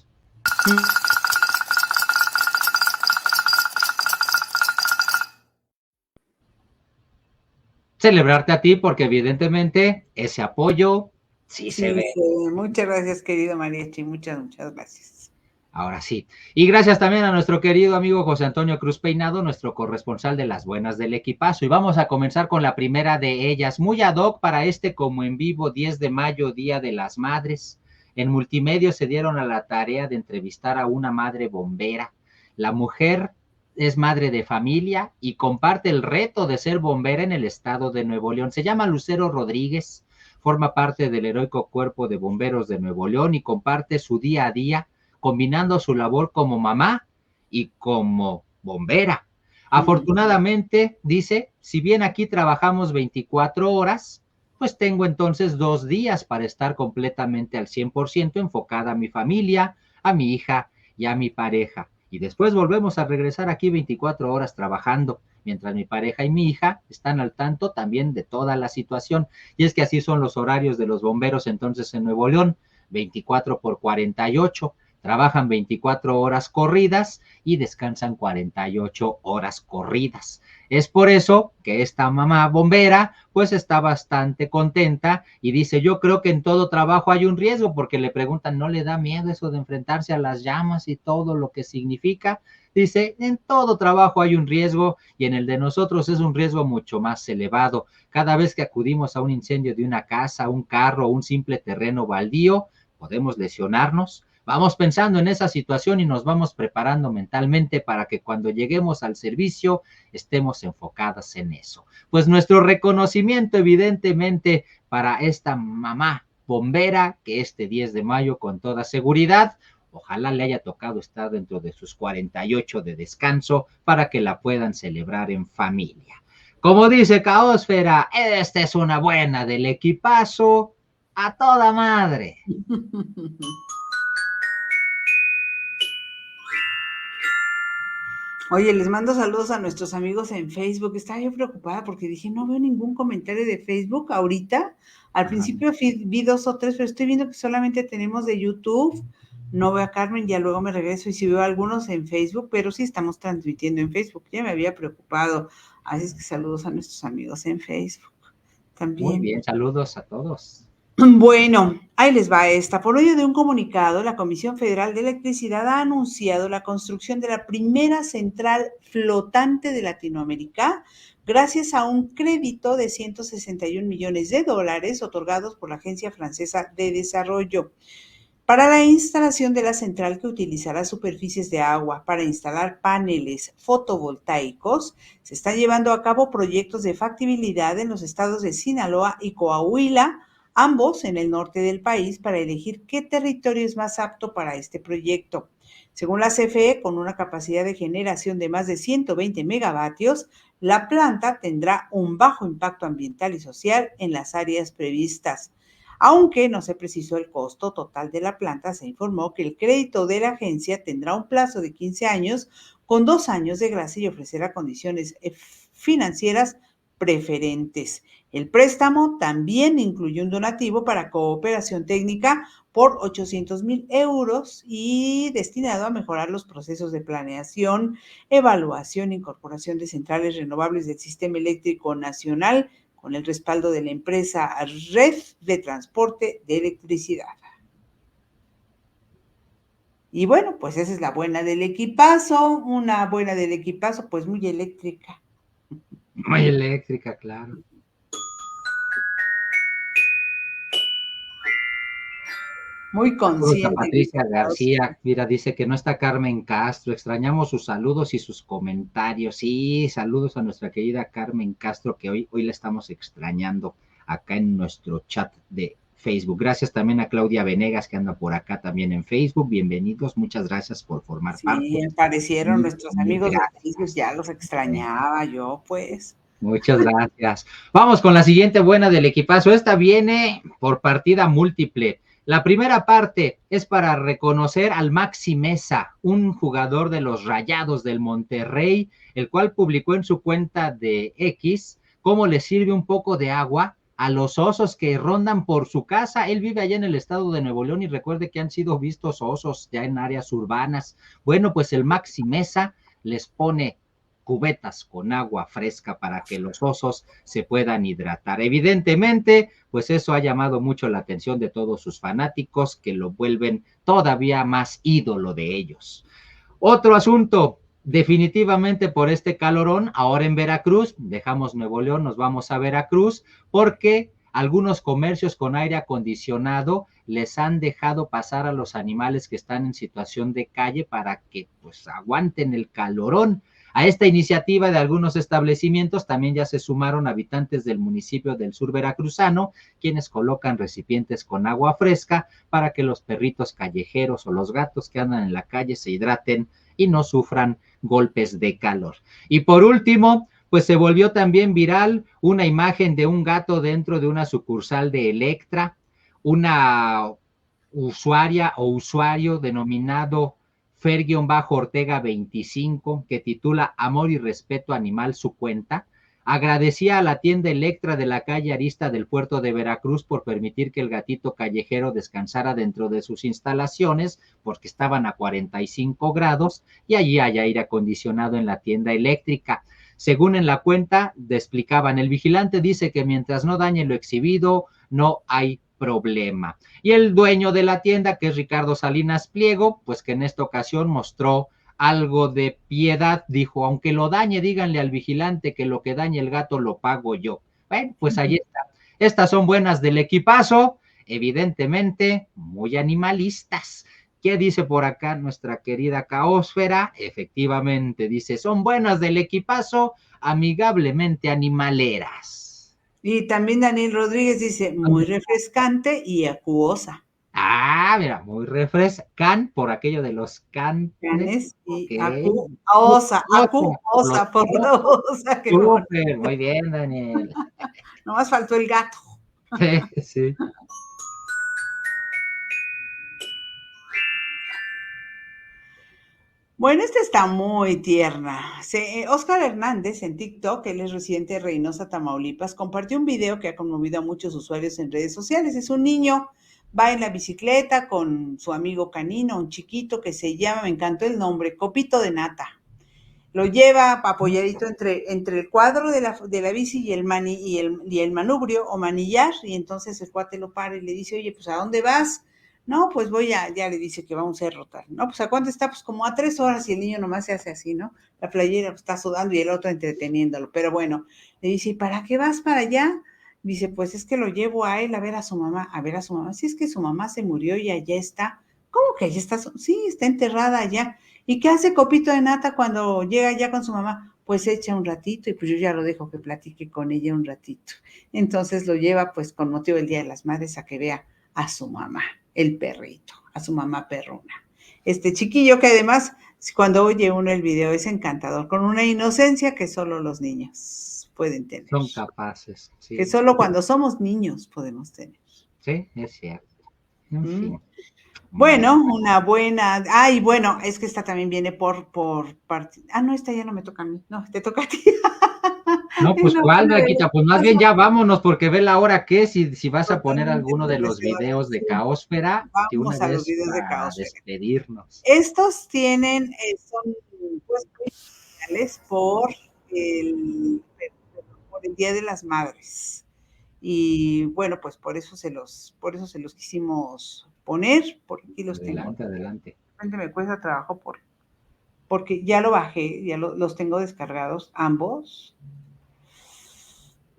Celebrarte a ti porque evidentemente ese apoyo sí se ve. Muchas gracias, querido Mariachi, muchas gracias. Ahora sí. Y gracias también a nuestro querido amigo José Antonio Cruz Peinado, nuestro corresponsal de las buenas del equipazo. Y vamos a comenzar con la primera de ellas, muy ad hoc para este como en vivo 10 de mayo, Día de las Madres. En Multimedia se dieron a la tarea de entrevistar a una madre bombera. La mujer es madre de familia y comparte el reto de ser bombera en el estado de Nuevo León. Se llama Lucero Rodríguez, forma parte del heroico cuerpo de bomberos de Nuevo León y comparte su día a día combinando su labor como mamá y como bombera. Afortunadamente, dice, si bien aquí trabajamos 24 horas, pues tengo entonces 2 días para estar completamente al 100% enfocada a mi familia, a mi hija y a mi pareja. Y después volvemos a regresar aquí 24 horas trabajando, mientras mi pareja y mi hija están al tanto también de toda la situación. Y es que así son los horarios de los bomberos entonces en Nuevo León, 24 por 48. Trabajan 24 horas corridas y descansan 48 horas corridas. Es por eso que esta mamá bombera pues está bastante contenta y dice, yo creo que en todo trabajo hay un riesgo, porque le preguntan, ¿no le da miedo eso de enfrentarse a las llamas y todo lo que significa? Dice, en todo trabajo hay un riesgo y en el de nosotros es un riesgo mucho más elevado. Cada vez que acudimos a un incendio de una casa, un carro o un simple terreno baldío, podemos lesionarnos. Vamos pensando en esa situación y nos vamos preparando mentalmente para que cuando lleguemos al servicio estemos enfocadas en eso. Pues nuestro reconocimiento evidentemente para esta mamá bombera que este 10 de mayo con toda seguridad, ojalá le haya tocado estar dentro de sus 48 de descanso para que la puedan celebrar en familia. Como dice Caosfera, esta es una buena del equipazo a toda madre. Oye, les mando saludos a nuestros amigos en Facebook. Estaba yo preocupada porque dije, no veo ningún comentario de Facebook ahorita. Al principio vi 2 o 3, pero estoy viendo que solamente tenemos de YouTube. No veo a Carmen, ya luego me regreso y sí veo algunos en Facebook, pero sí estamos transmitiendo en Facebook. Ya me había preocupado. Así es que saludos a nuestros amigos en Facebook también. Muy bien, saludos a todos. Bueno, ahí les va esta. Por medio de un comunicado, la Comisión Federal de Electricidad ha anunciado la construcción de la primera central flotante de Latinoamérica gracias a un crédito de 161 millones de dólares otorgados por la Agencia Francesa de Desarrollo para la instalación de la central, que utilizará superficies de agua para instalar paneles fotovoltaicos. Se están llevando a cabo proyectos de factibilidad en los estados de Sinaloa y Coahuila, ambos en el norte del país, para elegir qué territorio es más apto para este proyecto. Según la CFE, con una capacidad de generación de más de 120 megavatios, la planta tendrá un bajo impacto ambiental y social en las áreas previstas. Aunque no se precisó el costo total de la planta, se informó que el crédito de la agencia tendrá un plazo de 15 años con 2 años de gracia y ofrecerá condiciones financieras preferentes. El préstamo también incluye un donativo para cooperación técnica por 800,000 euros y destinado a mejorar los procesos de planeación, evaluación e incorporación de centrales renovables del sistema eléctrico nacional, con el respaldo de la empresa Red de Transporte de Electricidad. Y bueno, pues esa es la buena del equipazo, una buena del equipazo, pues muy eléctrica. Muy eléctrica, claro. Muy consciente. Patricia García, mira, dice que no está Carmen Castro, extrañamos sus saludos y sus comentarios. Sí, saludos a nuestra querida Carmen Castro, que hoy la estamos extrañando acá en nuestro chat de Facebook. Gracias también a Claudia Venegas, que anda por acá también en Facebook. Bienvenidos, muchas gracias por formar parte. Sí, aparecieron nuestros amigos de Facebook, ya los extrañaba yo, pues. Muchas gracias. Vamos con la siguiente buena del equipazo. Esta viene por partida múltiple. La primera parte es para reconocer al Maxi Mesa, un jugador de los Rayados del Monterrey, el cual publicó en su cuenta de X cómo le sirve un poco de agua a los osos que rondan por su casa. Él vive allá en el estado de Nuevo León y recuerde que han sido vistos osos ya en áreas urbanas. Bueno, pues el Maxi Mesa les pone cubetas con agua fresca para que los osos se puedan hidratar. Evidentemente, pues eso ha llamado mucho la atención de todos sus fanáticos, que lo vuelven todavía más ídolo de ellos. Otro asunto, definitivamente por este calorón, ahora en Veracruz, dejamos Nuevo León, nos vamos a Veracruz, porque algunos comercios con aire acondicionado les han dejado pasar a los animales que están en situación de calle para que pues aguanten el calorón. A esta iniciativa de algunos establecimientos también ya se sumaron habitantes del municipio del sur veracruzano, quienes colocan recipientes con agua fresca para que los perritos callejeros o los gatos que andan en la calle se hidraten y no sufran golpes de calor. Y por último, pues se volvió también viral una imagen de un gato dentro de una sucursal de Electra, una usuaria o usuario denominado Fer-Ortega 25, que titula Amor y Respeto Animal su cuenta, agradecía a la tienda Electra de la calle Arista del puerto de Veracruz por permitir que el gatito callejero descansara dentro de sus instalaciones, porque estaban a 45 grados y allí hay aire acondicionado en la tienda eléctrica. Según en la cuenta, explicaban, el vigilante dice que mientras no dañe lo exhibido, no hay problema. Y el dueño de la tienda, que es Ricardo Salinas Pliego, pues que en esta ocasión mostró algo de piedad, dijo, aunque lo dañe, díganle al vigilante que lo que dañe el gato lo pago yo. Bueno, pues ahí está. Estas son buenas del equipazo, evidentemente muy animalistas. ¿Qué dice por acá nuestra querida Caósfera? Efectivamente, dice, son buenas del equipazo, amigablemente animaleras. Y también Daniel Rodríguez dice, muy refrescante y acuosa. Ah, mira, muy refrescan por aquello de los Canes y okay. acuosa por la osa. Súper, muy bien, Daniel. Nomás faltó el gato. Sí. Bueno, esta está muy tierna. Oscar Hernández en TikTok, él es residente de Reynosa, Tamaulipas, compartió un video que ha conmovido a muchos usuarios en redes sociales. Es un niño, va en la bicicleta con su amigo canino, un chiquito que se llama, me encantó el nombre, Copito de Nata. Lo lleva apoyadito entre el cuadro de la bici y el manubrio o manillar, y entonces el cuate lo para y le dice, oye, pues ¿a dónde vas? No, pues ya le dice que va a un cerro tal. No, pues ¿a cuánto está? Pues como a 3 horas, y el niño nomás se hace así, ¿no? La playera pues, está sudando y el otro entreteniéndolo. Pero bueno, le dice, ¿y para qué vas para allá? Dice, pues es que lo llevo a él a ver a su mamá. A ver a su mamá. Sí, es que su mamá se murió y allá está. ¿Cómo que allá está? Sí, está enterrada allá. ¿Y qué hace Copito de Nata cuando llega ya con su mamá? Pues echa un ratito y pues yo ya lo dejo que platique con ella un ratito. Entonces lo lleva pues con motivo del Día de las Madres a que vea a su mamá, el perrito, a su mamá perruna. Este chiquillo que además cuando oye uno el video es encantador, con una inocencia que solo los niños pueden tener. Son capaces. Sí. Que solo cuando somos niños podemos tener. Sí, es cierto. En fin. Bueno, una buena. Ay, bueno, es que esta también viene por parte. Ah, no, esta ya no me toca a mí. No, te toca a ti. No, pues cuál, Blanquita, pues más bien ya vámonos, porque ve la hora que es, si vas a poner alguno de los videos de Caósfera, que una vamos a los vez videos de para Caósfera. despedirnos. Estos tienen, son pues muy especiales por el Día de las Madres. Y bueno, pues por eso se los quisimos poner, porque aquí los tengo. Adelante. Me cuesta trabajo porque ya lo bajé, ya los tengo descargados ambos.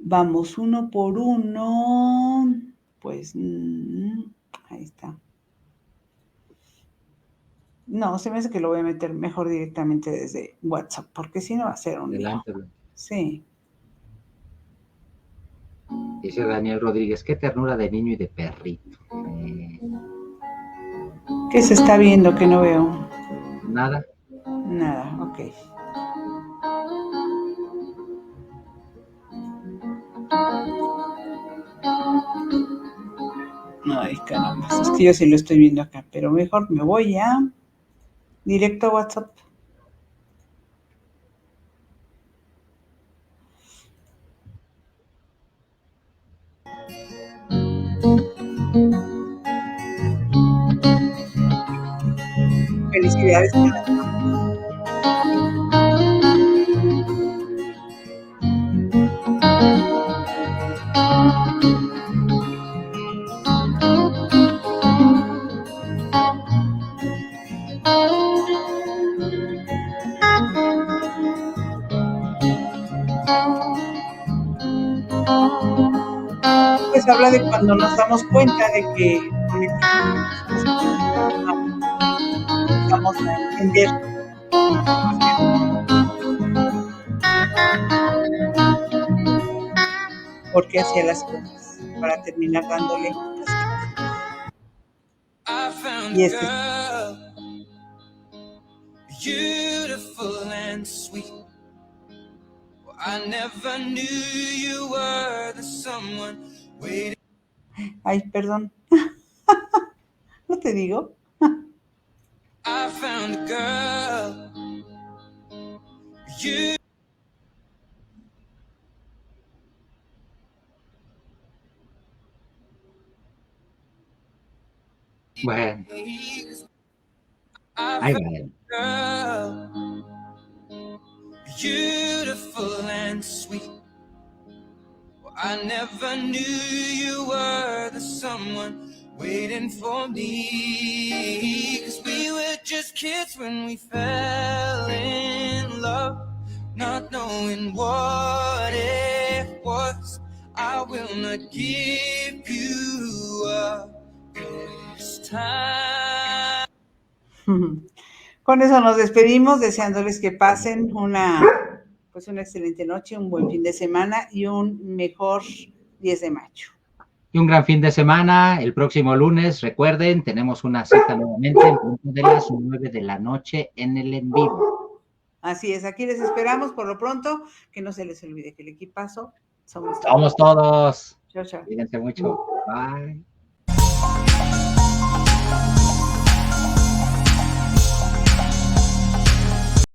Vamos uno por uno. Pues ahí está. No, se me hace que lo voy a meter mejor directamente desde WhatsApp, porque si no va a ser un lío. Sí. Dice Daniel Rodríguez, qué ternura de niño y de perrito. ¿Qué se está viendo que no veo? Nada. Nada, ok. Ay, caramba, es que yo sí lo estoy viendo acá, pero mejor me voy a directo a WhatsApp. actividades con las pues habla de cuando nos damos cuenta de que con el tiempo vamos a entender por qué hacía las cosas, para terminar dándole las cosas. Y este beautiful and sweet. I never knew you were the someone waiting. Ay, perdón. ¿No te digo? I found a girl. You. Bueno. Ahí va. Beautiful and sweet. I never knew you were the someone waiting for me. 'Cause we were just kids when we fell in love, not knowing what it was. I will not give you up this time. Con eso nos despedimos, deseándoles que pasen una excelente noche, un buen fin de semana y un mejor 10 de mayo. Y un gran fin de semana. El próximo lunes, recuerden, tenemos una cita nuevamente en punto de las 9 de la noche en el en vivo. Así es, aquí les esperamos. Por lo pronto, que no se les olvide que el equipazo somos todos. Chao, chao. Cuídense mucho. Bye.